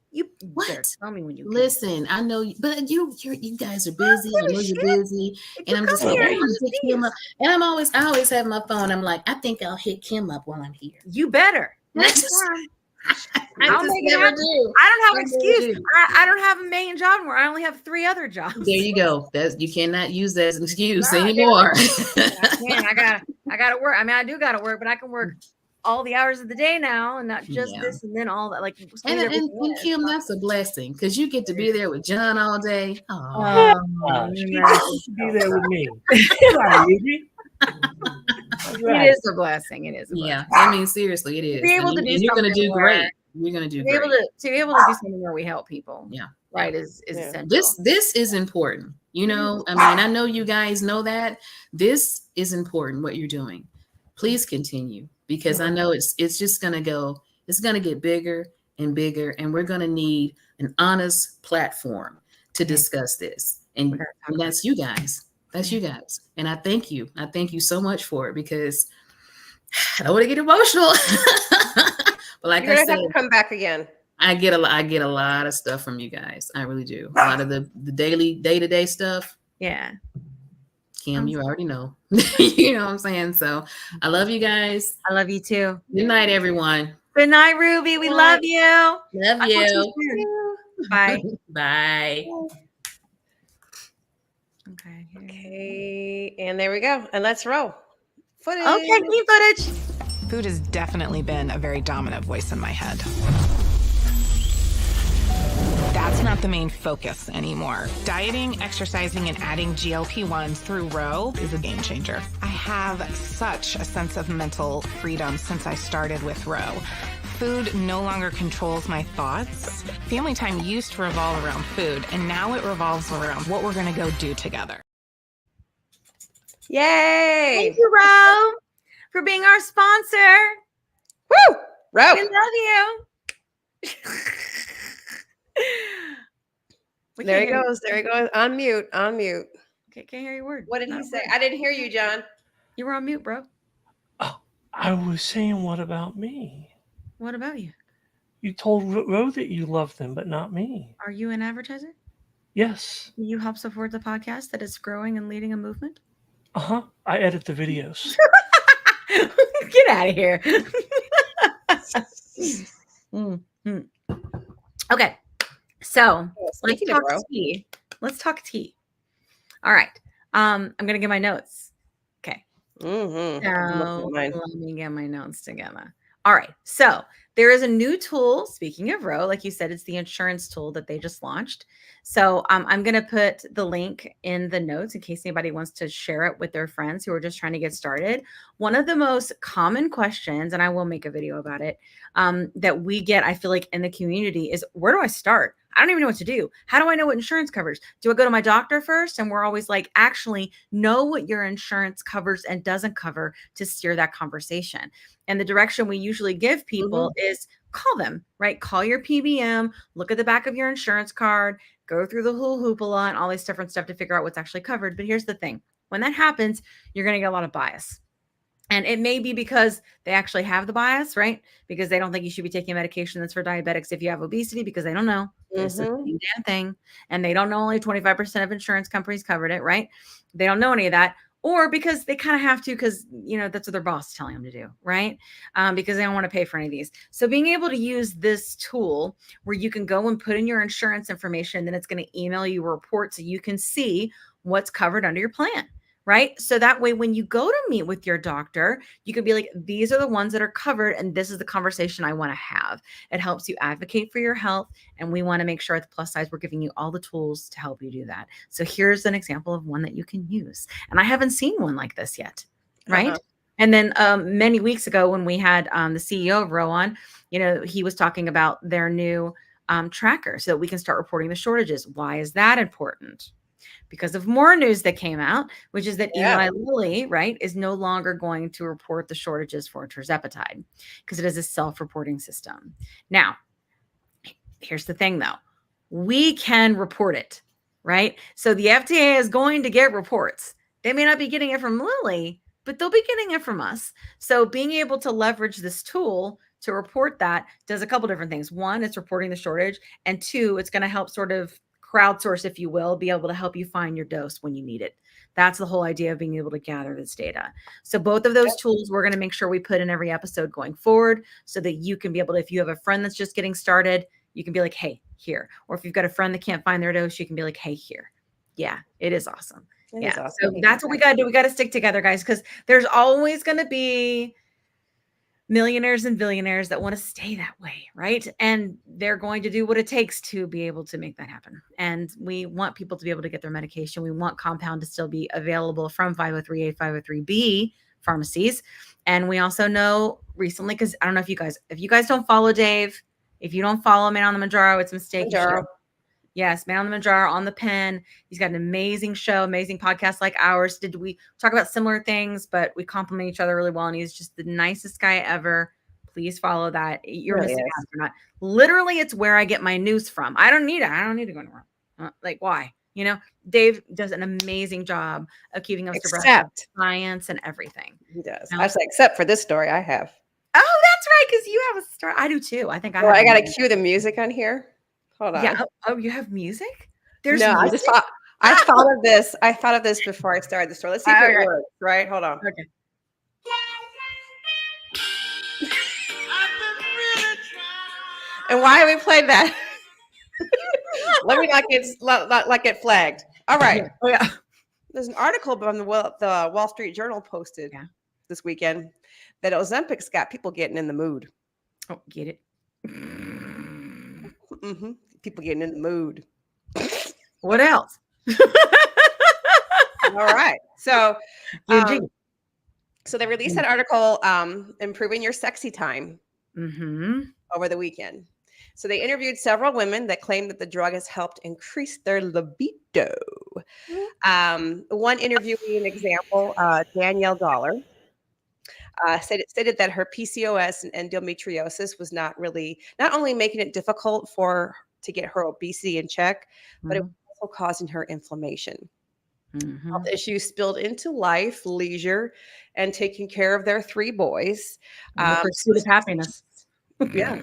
What? Tell me when you listen. I know, but you guys are busy. I know you're busy, and I'm just like, I hit Kim up. And I always have my phone. I'm like, I think I'll hit Kim up while I'm here. You better. I never do. I don't have an excuse. I don't have a main job anymore. I only have 3 other jobs. There you go. You cannot use that as an excuse anymore. I gotta work. I mean, I do gotta work, but I can work all the hours of the day now, and not just this and then all that. Like, and Kim, that's a blessing because you get to be there with John all day. You get to be there with me. It is a blessing. It is. Yeah, I mean, seriously, it is. Be able to do you're going to do great. You're going to do great. To be able to do something where we help people. Yeah. Right. Is essential. This is important. I mean, I know you guys know that this is important. What you're doing, please continue because I know it's just going to go. It's going to get bigger and bigger, and we're going to need an honest platform to discuss this. And that's you guys. That's you guys. And I thank you. I thank you so much for it because I don't want to get emotional. But like I said, have to come back again. I get a lot of stuff from you guys. I really do. A lot of the day-to-day stuff. Yeah. Kim, you already know. You know what I'm saying? So I love you guys. I love you too. Good night, everyone. Good night, Ruby. We love you. Love you. Bye. Bye. Okay. And there we go. And let's roll. Footage. Okay, bean footage. Food has definitely been a very dominant voice in my head. that's not the main focus anymore. Dieting, exercising, and adding GLP-1s through Row is a game changer. I have such a sense of mental freedom since I started with Row. Food no longer controls my thoughts. Family time used to revolve around food, and now it revolves around what we're going to go do together. Yay! Thank you, Ro, for being our sponsor. Woo! Ro. We love you. There he goes. There he goes. On mute. On mute. Okay, can't hear your word. What did he say? I didn't hear you, John. You were on mute, bro. Oh, I was saying, what about me? What about you? You told Ro that you loved them, but not me. Are you an advertiser? Yes. Do you help support the podcast that is growing and leading a movement? Uh-huh. I edit the videos. Get out of here. Okay. So let's talk tea. Let's talk tea. All right. I'm going to get my notes. Okay. Mm-hmm. So let me get my notes together. All right. So there is a new tool. Speaking of Row, like you said, it's the insurance tool that they just launched. So I'm going to put the link in the notes in case anybody wants to share it with their friends who are just trying to get started. One of the most common questions, and I will make a video about it, that we get, I feel like in the community is, where do I start? I don't even know what to do. How do I know what insurance covers? Do I go to my doctor first? And we're always like, actually know what your insurance covers and doesn't cover to steer that conversation. And the direction we usually give people is call them, right? Call your PBM, look at the back of your insurance card, go through the whole hoopla and all this different stuff to figure out what's actually covered. But here's the thing. When that happens, you're going to get a lot of bias. And it may be because they actually have the bias, right? Because they don't think you should be taking medication that's for diabetics if you have obesity, because they don't know. It's the same damn thing. And they don't know only 25% of insurance companies covered it, right? They don't know any of that. Or because they kind of have to, because, you know, that's what their boss is telling them to do, right? Because they don't want to pay for any of these. So being able to use this tool where you can go and put in your insurance information, then it's going to email you a report so you can see what's covered under your plan. Right? So that way, when you go to meet with your doctor, you can be like, these are the ones that are covered, and this is the conversation I want to have. It helps you advocate for your health, and we want to make sure at the Plus Size, we're giving you all the tools to help you do that. So here's an example of one that you can use. And I haven't seen one like this yet, right? And then many weeks ago, when we had the CEO of Row on, you know, he was talking about their new tracker so that we can start reporting the shortages. Why is that important? Because of more news that came out, which is that Eli Lilly, right, is no longer going to report the shortages for tirzepatide because it is a self-reporting system. Now, here's the thing, though. We can report it, right? So the FDA is going to get reports. They may not be getting it from Lilly, but they'll be getting it from us. So being able to leverage this tool to report that does a couple different things. One, it's reporting the shortage. And two, it's going to help sort of crowdsource, if you will, be able to help you find your dose when you need it. That's the whole idea of being able to gather this data. So both of those tools, we're going to make sure we put in every episode going forward so that you can be able to, if you have a friend that's just getting started, you can be like, hey, here. Or if you've got a friend that can't find their dose, you can be like, hey, here. Yeah, it is awesome. It is awesome. So that's what we got to do. We got to stick together, guys, because there's always going to be millionaires and billionaires that want to stay that way, right? And they're going to do what it takes to be able to make that happen. And we want people to be able to get their medication. We want compound to still be available from 503A, 503B pharmacies. And we also know recently, because I don't know if you guys don't follow Dave, if you don't follow Man on the Mounjaro, it's a mistake. Yes, Man on the Mounjaro on the pen. He's got an amazing show, amazing podcast like ours. Did we talk about similar things, but we complement each other really well. And he's just the nicest guy ever. Please follow that. You're missing out if you're not. Literally, it's where I get my news from. I don't need it. I don't need to go anywhere. Like, why? You know, Dave does an amazing job of keeping us abreast of science and everything. He does. I was like, except for this story I have. Oh, that's right, because you have a story. I do too. I think I got to cue the music on here. Hold on. Yeah. Oh, you have music? There's no. Music? I thought of this. I thought of this before I started the story. Let's see if it works. Right? Hold on. Okay. And why we played that? Let me not get flagged. All right. Oh yeah. There's an article on the Wall Street Journal posted this weekend that Ozempic's got people getting in the mood. Oh, get it? Mm-hmm. people getting in the mood. What else? All right. So, Eugene. so they released that article, improving your sexy time Mm-hmm. over the weekend. So they interviewed several women that claimed that the drug has helped increase their libido. One interviewee, an example, Danielle Dollar, stated that her PCOS and endometriosis was not only making it difficult to get her obesity in check, but it was also causing her inflammation. Health issues spilled into life, leisure, and taking care of their 3 boys. The pursuit of happiness. Yeah.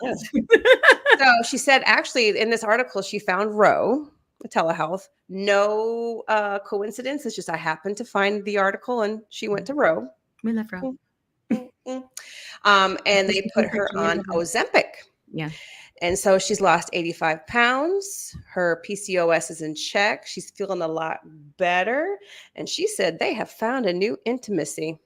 So she said, actually, in this article, she found Roe, Telehealth. No coincidence. It's just I happened to find the article, and she went to Roe. We love Roe. And they put her on Ozempic. Yeah. And so she's lost 85 pounds. Her PCOS is in check. She's feeling a lot better. And she said they have found a new intimacy.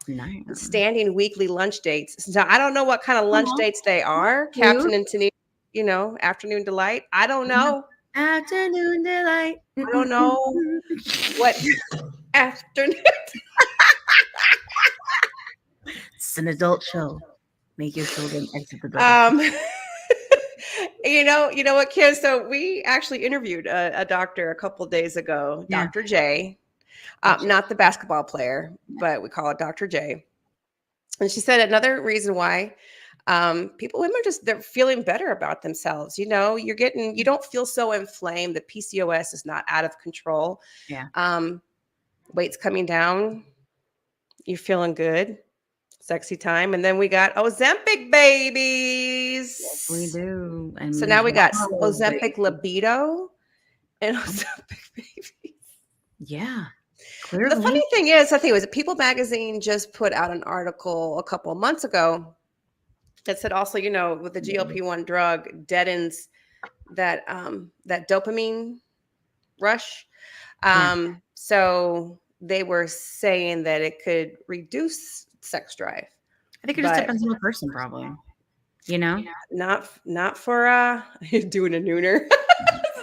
Nice. Standing weekly lunch dates. So I don't know what kind of lunch dates they are. Captain and Tennille, afternoon delight. I don't know. Afternoon delight. I don't know what afternoon. It's an adult show. Make your children exit the building. You know what, Kim? So we actually interviewed a doctor a couple days ago, Dr. J, not the basketball player, but we call it Dr. J. And she said another reason why women they're feeling better about themselves. You don't feel so inflamed. The PCOS is not out of control. Yeah. Weight's coming down. You're feeling good. Sexy time. And then we got Ozempic babies. Yes, we do. And so now we got Ozempic libido and Ozempic babies. Yeah. Clearly. The funny thing is, I think it was People Magazine just put out an article a couple of months ago that said also, with the GLP-1 drug deadens that dopamine rush. So they were saying that it could reduce sex drive. I think it just depends on the person, probably. Not for doing a nooner.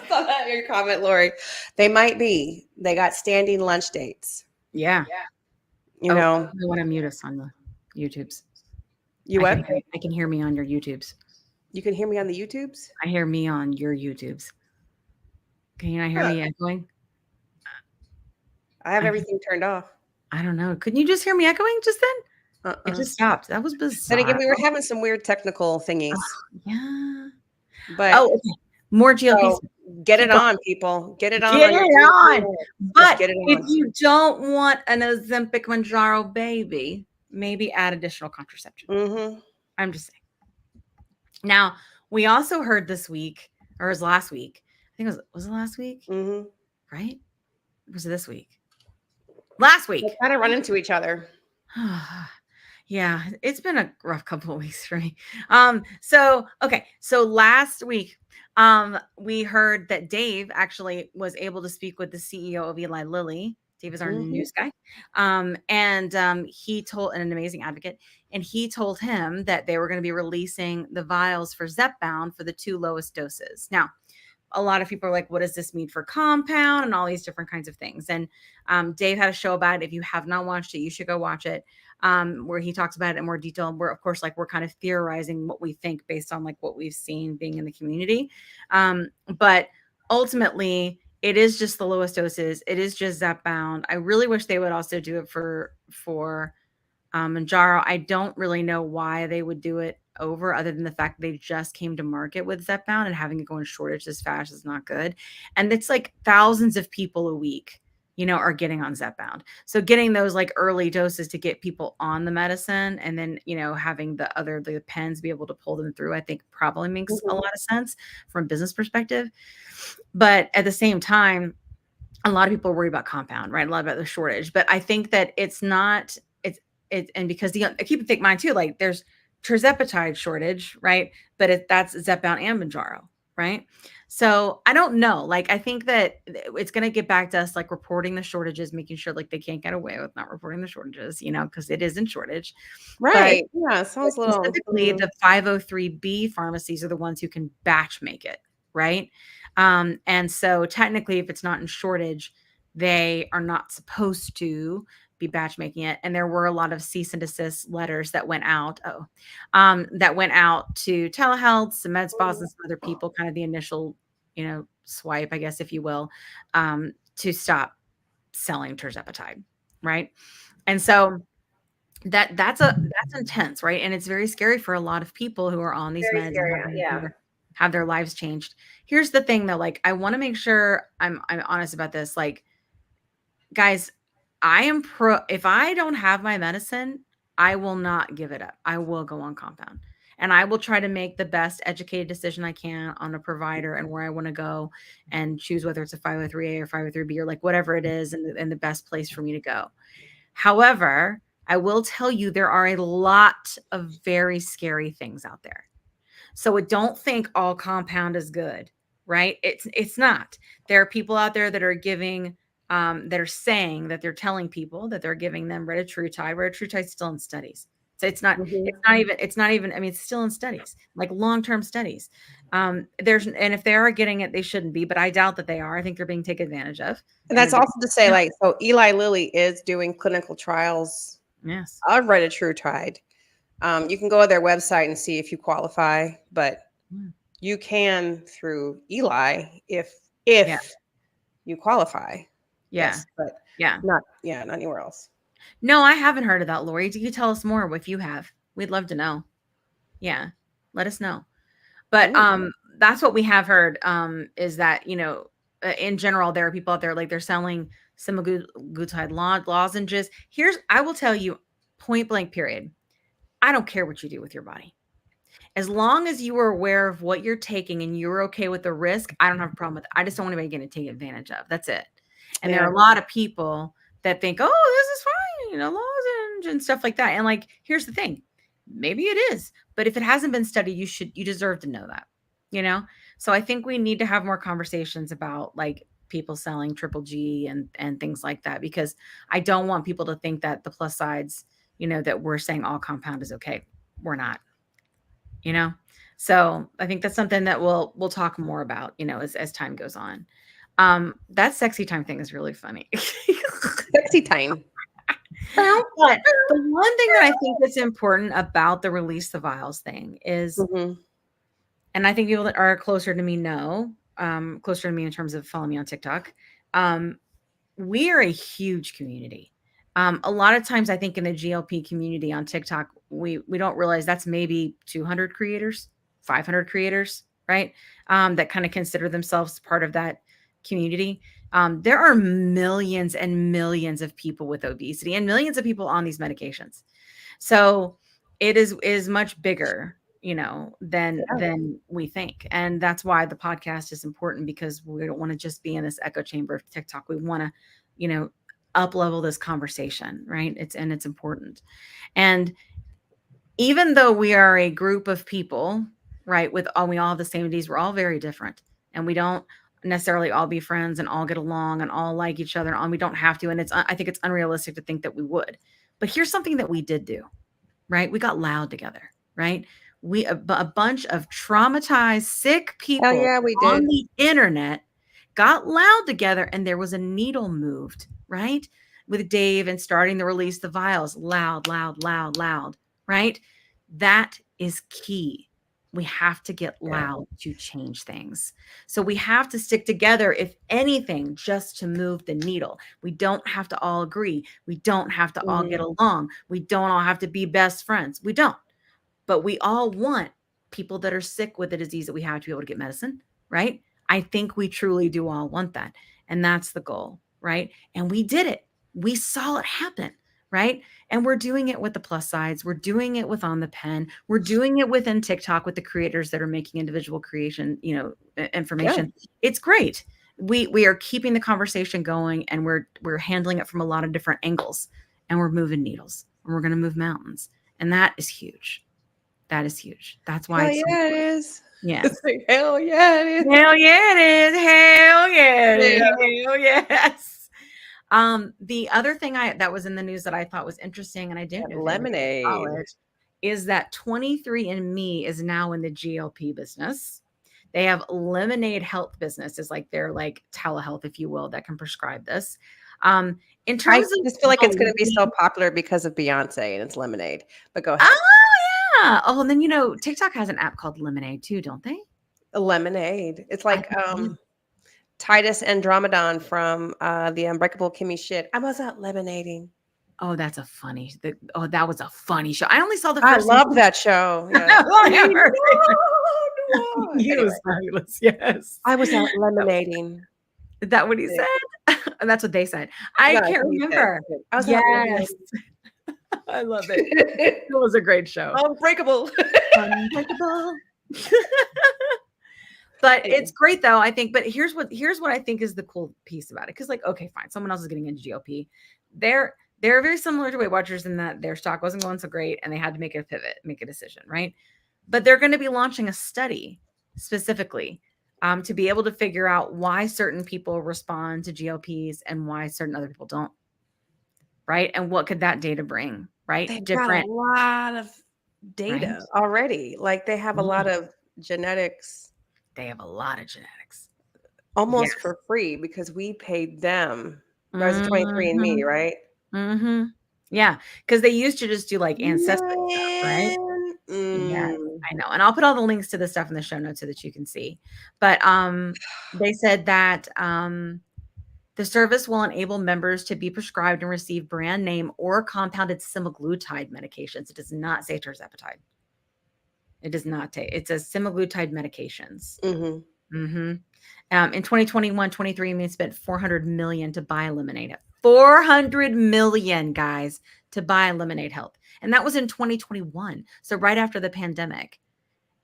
Saw that in your comment, Lori. They might be. They got standing lunch dates. Yeah. You know. I want to mute us on the YouTubes. You what? I can hear me on your YouTubes. You can hear me on the YouTubes? I hear me on your YouTubes. Can you not hear me echoing? I have everything turned off. I don't know. Couldn't you just hear me echoing just then? It just stopped. That was bizarre. Then again, we were having some weird technical thingies. Yeah. But okay. More GLP. So get it on, people. Get it on. Get it on. But get it on. If you don't want an Ozempic Mounjaro baby, maybe add additional contraception. I'm just saying. Now, we also heard this week, or it was last week. I think was it last week? Right? Or was it this week? Last week. We kind of run into each other. Yeah, it's been a rough couple of weeks for me. So last week, we heard that Dave actually was able to speak with the CEO of Eli Lilly. Dave is our news guy. And he told an amazing advocate, and he told him that they were going to be releasing the vials for Zepbound for the 2 lowest doses. Now, a lot of people are like, what does this mean for compound and all these different kinds of things? And Dave had a show about it. If you have not watched it, you should go watch it, where he talks about it in more detail. And we're, of course, we're kind of theorizing what we think based on what we've seen being in the community. But ultimately, it is just the lowest doses. It is just Zepbound. I really wish they would also do it for Mounjaro. I don't really know why they would do it over, other than the fact that they just came to market with Zepbound, and having it go in shortage this fast is not good. And it's thousands of people a week, are getting on Zepbound. So getting those early doses to get people on the medicine, and then, having the pens be able to pull them through, I think probably makes a lot of sense from a business perspective. But at the same time, a lot of people are worried about compound, right? A lot about the shortage, but I think that it's not, and because I keep in think mine too, there's tirzepatide shortage, right? But that's Zepbound and Mounjaro, right? So I don't know. I think that it's going to get back to us, reporting the shortages, making sure they can't get away with not reporting the shortages, because it is in shortage. Right. But, yeah. It sounds specifically the 503B pharmacies are the ones who can batch make it. right? And so technically, if it's not in shortage, they are not supposed to be batch making it. And there were a lot of cease and desist letters that went out. That went out to telehealth, some med spas, and some other people, kind of the initial, swipe, I guess, if you will, to stop selling tirzepatide, right? And so that's intense, right? And it's very scary for a lot of people who are on these Very meds scary. and Yeah. have their lives changed. Here's the thing though, like I want to make sure I'm honest about this. Like, guys, if I don't have my medicine, I will not give it up. I will go on compound. And I will try to make the best educated decision I can on a provider and where I want to go and choose whether it's a 503A or 503B or like whatever it is and the best place for me to go. However, I will tell you there are a lot of very scary things out there. So don't think all compound is good, right? It's not. There are people out there that are giving that are saying that they're telling people that they're giving them retatrutide. Retatrutide is still in studies. So it's not even, I mean, it's still in studies, like long-term studies. And if they are getting it, they shouldn't be, but I doubt that they are. I think they're being taken advantage of. And that's also to say, like, so Eli Lilly is doing clinical trials of retatrutide. You can go to their website and see if you qualify, but you can through Eli if you qualify. Yes, but not anywhere else. No, I haven't heard of that, Lori. Do you tell us more if you have? We'd love to know. Yeah, let us know. But that's what we have heard is that, in general, there are people out there like they're selling semaglutide lozenges. I will tell you point blank period. I don't care what you do with your body. As long as you are aware of what you're taking and you're okay with the risk, I don't have a problem with it. I just don't want anybody getting taken advantage of. That's it. And there are a lot of people that think, oh, this is fine, lozenge and stuff like that. And like, here's the thing. Maybe it is, but if it hasn't been studied, you deserve to know that, So I think we need to have more conversations about like people selling triple G and things like that, because I don't want people to think that the plus sides, that we're saying all compound is okay. We're not, So I think that's something that we'll talk more about, as time goes on. That sexy time thing is really funny. Sexy time. But the one thing that I think that's important about the release the vials thing is, and I think people that are closer to me know, closer to me in terms of following me on TikTok, we are a huge community. A lot of times I think in the GLP community on TikTok, we don't realize that's maybe 200 creators, 500 creators, right? That kind of consider themselves part of that community. There are millions and millions of people with obesity and millions of people on these medications. So it is much bigger, than we think. And that's why the podcast is important, because we don't want to just be in this echo chamber of TikTok. We want to, up level this conversation, right? It's important. And even though we are a group of people, right, we all have the same needs, we're all very different, and we don't necessarily all be friends and all get along and all like each other, and we don't have to. And I think it's unrealistic to think that we would. But here's something that we did do, right? We got loud together, right? A bunch of traumatized, sick people on the internet got loud together, and there was a needle moved, right? With Dave and starting to release the vials, loud, right? That is key. We have to get loud to change things. So we have to stick together, if anything, just to move the needle. We don't have to all agree. We don't have to all get along. We don't all have to be best friends. We don't. But we all want people that are sick with the disease that we have to be able to get medicine, right? I think we truly do all want that. And that's the goal, right? And we did it. We saw it happen. Right. And we're doing it with the plus sides. We're doing it with On the Pen. We're doing it within TikTok with the creators that are making individual creation, information. Yeah. It's great. We are keeping the conversation going, and we're handling it from a lot of different angles, and we're moving needles, and we're going to move mountains. And that is huge. That is huge. That's why it is. Yeah. It's like, hell yeah, it is. Hell yeah, it is. Hell yeah, it is. Hell yes. The other thing that was in the news that I thought was interesting, and I didn't know lemonade, is that 23andMe is now in the GLP business. They have Lemonade Health business is like their like telehealth, if you will, that can prescribe this. In terms I of just feel like it's going to be so popular because of Beyonce and it's Lemonade. But go ahead. Oh yeah. Oh, and then TikTok has an app called Lemonade too, don't they? Lemonade. It's like Titus Andromedon from the Unbreakable Kimmy Shit. I was out lemonading. Oh, that was a funny show. I only saw the I first love that show. Yeah. He was fabulous. Yes. I was out lemonading. Is that what he said? That's what they said. I can't remember. Yes. I love it. It was a great show. Unbreakable. Unbreakable. But it's great though, I think. But here's what I think is the cool piece about it. Because like, okay, fine, someone else is getting into GLP. They're very similar to Weight Watchers in that their stock wasn't going so great and they had to make a pivot, make a decision, right? But they're going to be launching a study specifically to be able to figure out why certain people respond to GLPs and why certain other people don't, right? And what could that data bring, right? They've got a lot of data already. Like they have a lot of genetics. They have a lot of genetics. Almost for free because we paid them. That was 23andMe, right? Mm-hmm. Yeah, because they used to just do like ancestry stuff, right? Yeah, I know. And I'll put all the links to the stuff in the show notes so that you can see. But they said that the service will enable members to be prescribed and receive brand name or compounded semaglutide medications. It does not say tirzepatide. It does not say. It says semaglutide medications. In 2021, 23andMe spent $400 million to buy Lemonade. $400 million, guys, to buy Lemonade Health. And that was in 2021. So right after the pandemic.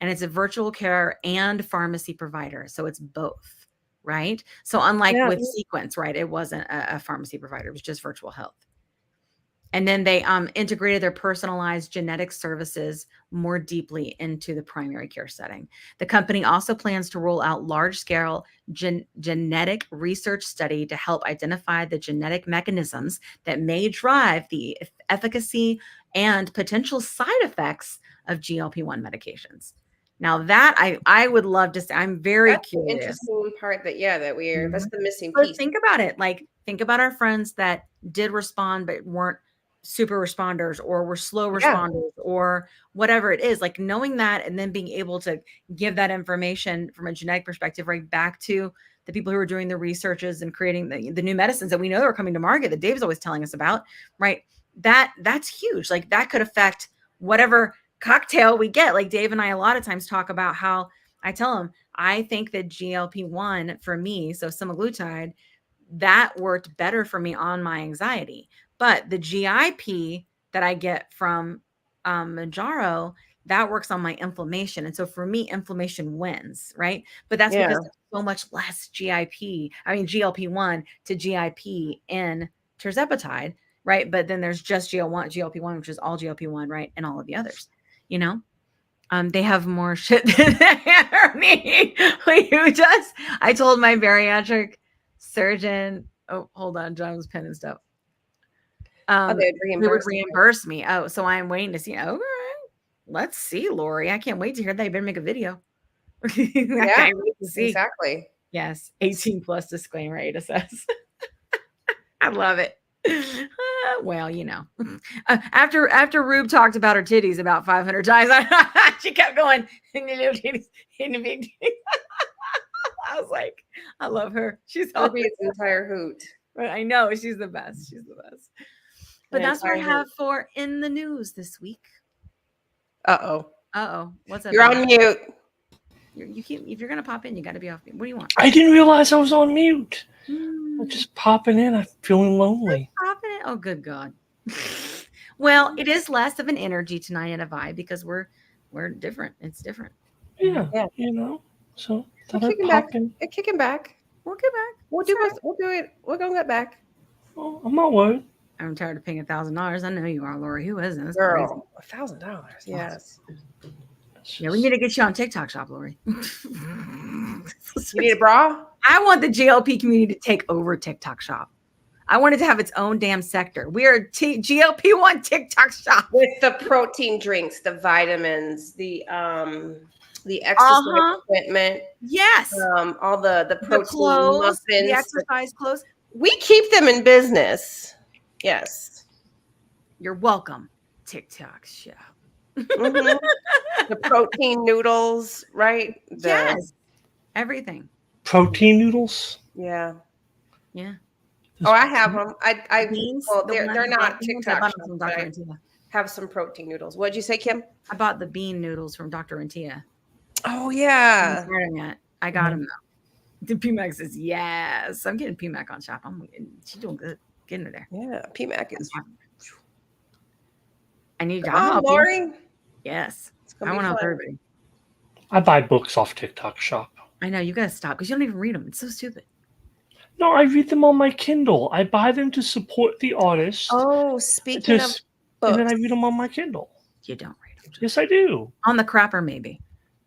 And it's a virtual care and pharmacy provider. So it's both, right? So unlike with Sequence, right? It wasn't a pharmacy provider. It was just virtual health. And then they integrated their personalized genetic services more deeply into the primary care setting. The company also plans to roll out large-scale genetic research study to help identify the genetic mechanisms that may drive the efficacy and potential side effects of GLP-1 medications. Now that I would love to say, I'm very curious. The interesting part that that's the missing but piece. Think about it. Like think about our friends that did respond but weren't super responders or were slow responders or whatever it is, like knowing that and then being able to give that information from a genetic perspective right back to the people who are doing the researches and creating the new medicines that we know are coming to market that Dave's always telling us about, right? That's huge. Like that could affect whatever cocktail we get. Like Dave and I a lot of times talk about how I tell him, I think that GLP-1 for me, so semaglutide, that worked better for me on my anxiety. But the GIP that I get from Mounjaro, that works on my inflammation. And so for me, inflammation wins, right? But that's because there's so much less GLP-1 to GIP in tirzepatide, right? But then there's just GLP-1, which is all GLP-1, right? And all of the others, they have more shit than me. Who does? I told my bariatric surgeon, oh, hold on, John's pen and stuff. They would reimburse me. Oh, so I'm waiting to see. Oh, let's see, Lori. I can't wait to hear that. You better make a video. I can't wait to see. Exactly. Yes. 18 plus disclaimer, Ada says. I love it. Well, after Rube talked about her titties about 500 times, she kept going. I was like, I love her. She's Ruby's entire hoot. I know she's the best. She's the best. But that's what I have for in the news this week. Uh-oh. What's up? You're on mute. If you're gonna pop in, you got to be off mute. What do you want? I didn't realize I was on mute. I'm just popping in. I'm feeling lonely. Popping in. Oh, good God. Well, it is less of an energy tonight and a vibe because we're different. It's different. Yeah. So we're kicking back. Kicking back. We'll get back. We'll do it. We're gonna get back. Oh, I'm not worried. I'm tired of paying $1,000. I know you are, Lori. Who isn't? That's girl, $1,000. Yes. Yeah, we need to get you on TikTok Shop, Lori. You need a bra? I want the GLP community to take over TikTok Shop. I want it to have its own damn sector. We are GLP-1 TikTok Shop with the protein drinks, the vitamins, the the exercise equipment. Yes. All the protein clothes, muffins, the exercise clothes. We keep them in business. Yes. You're welcome, TikTok shop. The protein noodles, right? Yes. Everything. Protein noodles? Yeah. Yeah. Oh, I have them. Beans, well, they're not TikTok I shops, but I have some protein noodles. What'd you say, Kim? I bought the bean noodles from Dr. and Tia. Oh yeah. I got them though. The PMAC says yes. I'm getting PMAC on shop. She's doing good. Getting her there. Yeah, PMAC is. I need to help Lori. Yes. I want to help everybody. I buy books off TikTok shop. I know, you gotta stop because you don't even read them. It's so stupid. No, I read them on my Kindle. I buy them to support the artist. Oh, speaking of books. And then I read them on my Kindle. You don't read them. Yes, I do. On the crapper, maybe.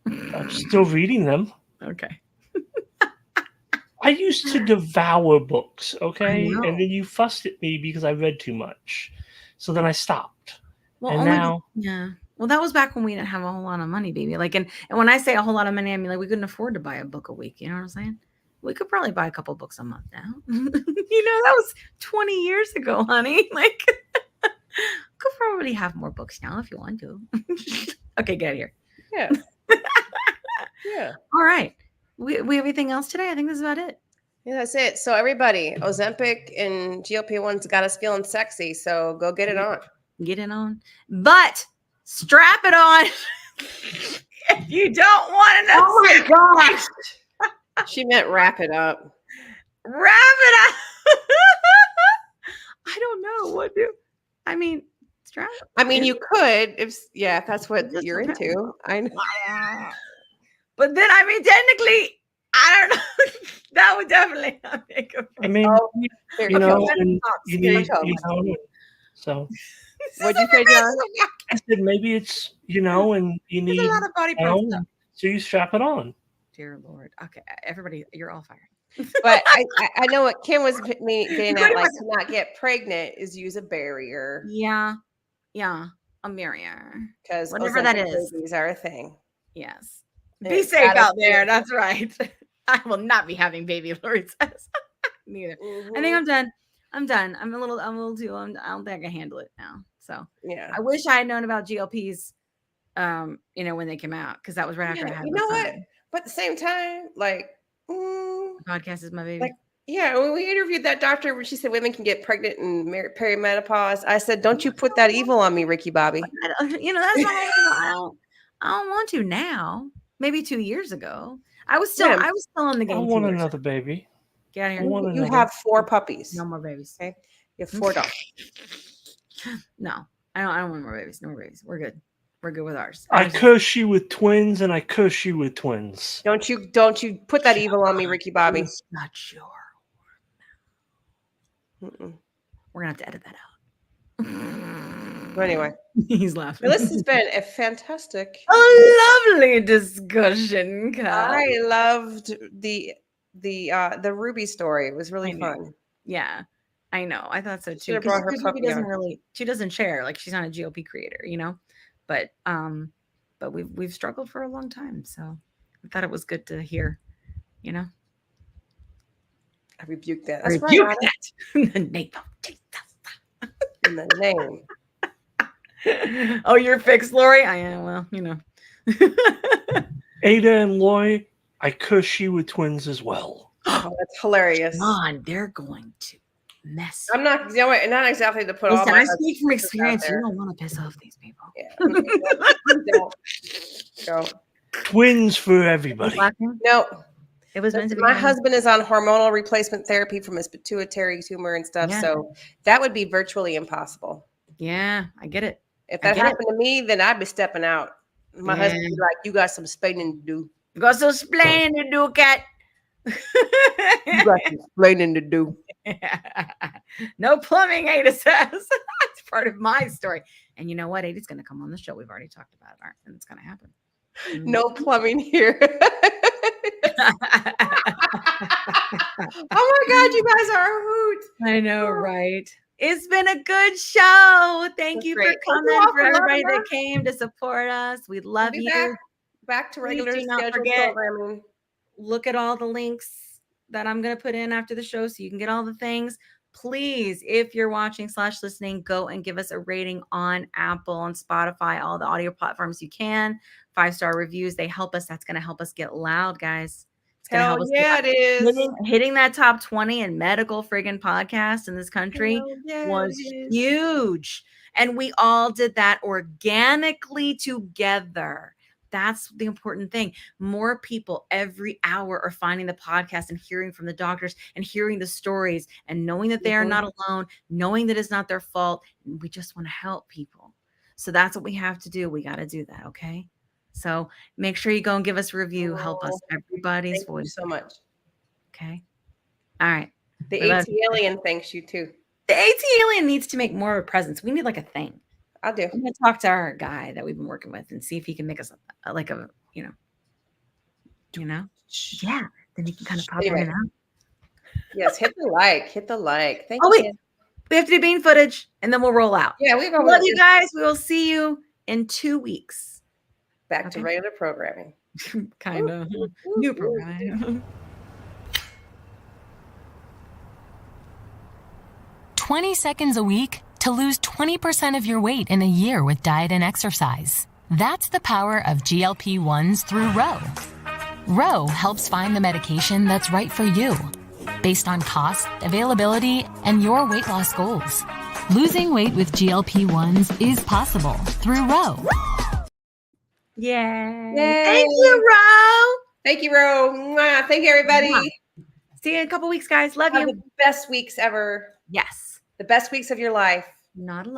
I'm still reading them. Okay. I used to devour books, okay? And then you fussed at me because I read too much. So then I stopped. Well, and now... Yeah. Well, that was back when we didn't have a whole lot of money, baby. Like, and when I say a whole lot of money, I mean, like, we couldn't afford to buy a book a week. You know what I'm saying? We could probably buy a couple books a month now. That was 20 years ago, honey. Like, could probably have more books now if you want to. Okay, get out of here. Yeah. Yeah. All right. We have anything else today? I think this is about it. Yeah, that's it. So everybody, Ozempic and GLP-1's got us feeling sexy. So go get it on. Get it on. But strap it on if you don't want to know. Oh my gosh. She meant wrap it up. Wrap it up. I don't know what do. I mean, strap. I mean, you could if that's what you're into. I know. But then, I mean, technically, I don't know. That would definitely not make a. I mean, you know, so. What'd you say, John? I said maybe it's and you need a lot of body parts. So you strap it on. Dear Lord. Okay, everybody, you're all fired. But I know what Kim was getting at, like to not get pregnant is use a barrier. Yeah, a barrier. Because whatever that is, these are a thing. Yes. Be safe out there. That's right. I will not be having baby, Lori says. Neither. I think I'm done. I'm a little too. I don't think I can handle it now. So yeah. I wish I had known about GLPs, when they came out, because that was right after I had. You know what? But at the same time, like, the podcast is my baby. Like, yeah, when we interviewed that doctor, where she said women can get pregnant in perimenopause, I said, "Don't you put that evil on me, Ricky Bobby." That's not. I don't want to now. Maybe 2 years ago, I was still in the game. I want another baby. Get out of here. You have 4 puppies. No more babies. Okay, you have 4 dogs. No, I don't want more babies. No more babies. We're good. We're good with ours. I curse you with twins, and I curse you with twins. Don't you put that evil on me, Ricky Bobby. It's not your word. We're gonna have to edit that out. Anyway, he's laughing. Well, this has been a fantastic, lovely discussion. I loved the Ruby story. It was really fun. Yeah, I know. I thought so too. Brought her puppy she doesn't share. Like, she's not a GLP creator, But we've struggled for a long time, so I thought it was good to hear. I rebuke that. I rebuke that in the name of Jesus. In the name. Oh, you're fixed, Lori? I am. Well, Ada and Lori, I curse you with twins as well. Oh, that's hilarious. Come on, they're going to mess. I'm not. Not exactly to put. Listen, I speak from experience. You don't want to piss off these people. Yeah. Don't. Twins for everybody. No. It was meant to be. My husband is on hormonal replacement therapy from his pituitary tumor and stuff, so that would be virtually impossible. Yeah, I get it. If that happened to me, then I'd be stepping out. My husband would be like, "You got some splaining to do. You got some splaining to do, cat. You got some splaining to do." No plumbing, Ada says. That's part of my story. And you know what? Ada's going to come on the show. We've already talked about it, and it's going to happen. No plumbing here. Oh my God, you guys are a hoot. I know, right? It's been a good show. Thank you for coming, for everybody that came to support us. We love you. back to Please regular do not scheduled forget. programming. Look at all the links that I'm going to put in after the show so you can get all the things. Please, if you're watching / listening, go and give us a rating on Apple and Spotify, all the audio platforms you can. 5-star reviews. They help us. That's going to help us get loud, guys. It's going to help us. Yeah, it is. Hitting that top 20 in medical friggin' podcasts in this country was huge. And we all did that organically together. That's the important thing. More people every hour are finding the podcast and hearing from the doctors and hearing the stories and knowing that they are not alone, knowing that it's not their fault. We just want to help people. So that's what we have to do. We got to do that. Okay. So make sure you go and give us a review. Help us. Everybody's voice. Thank you so much. Okay. All right. The AT alien thanks you too. The AT alien needs to make more of a presence. We need like a thing. I'll do. I'm going to talk to our guy that we've been working with and see if he can make us like a, yeah. Then he can kind of pop in and out. Yes, hit the like. Thank you. Wait, we have to do bean footage and then we'll roll out. Yeah, we love you guys. We will see you in 2 weeks. Back to regular programming. Kind of new programming. 20 seconds a week to lose 20% of your weight in a year with diet and exercise. That's the power of GLP-1s through Ro. Ro helps find the medication that's right for you, based on cost, availability, and your weight loss goals. Losing weight with GLP-1s is possible through Ro. Yay. Thank you, Ro. Thank you, Ro. Mwah. Thank you, everybody. See you in a couple weeks, guys. Love you. The best weeks ever. Yes. The best weeks of your life. Not alone.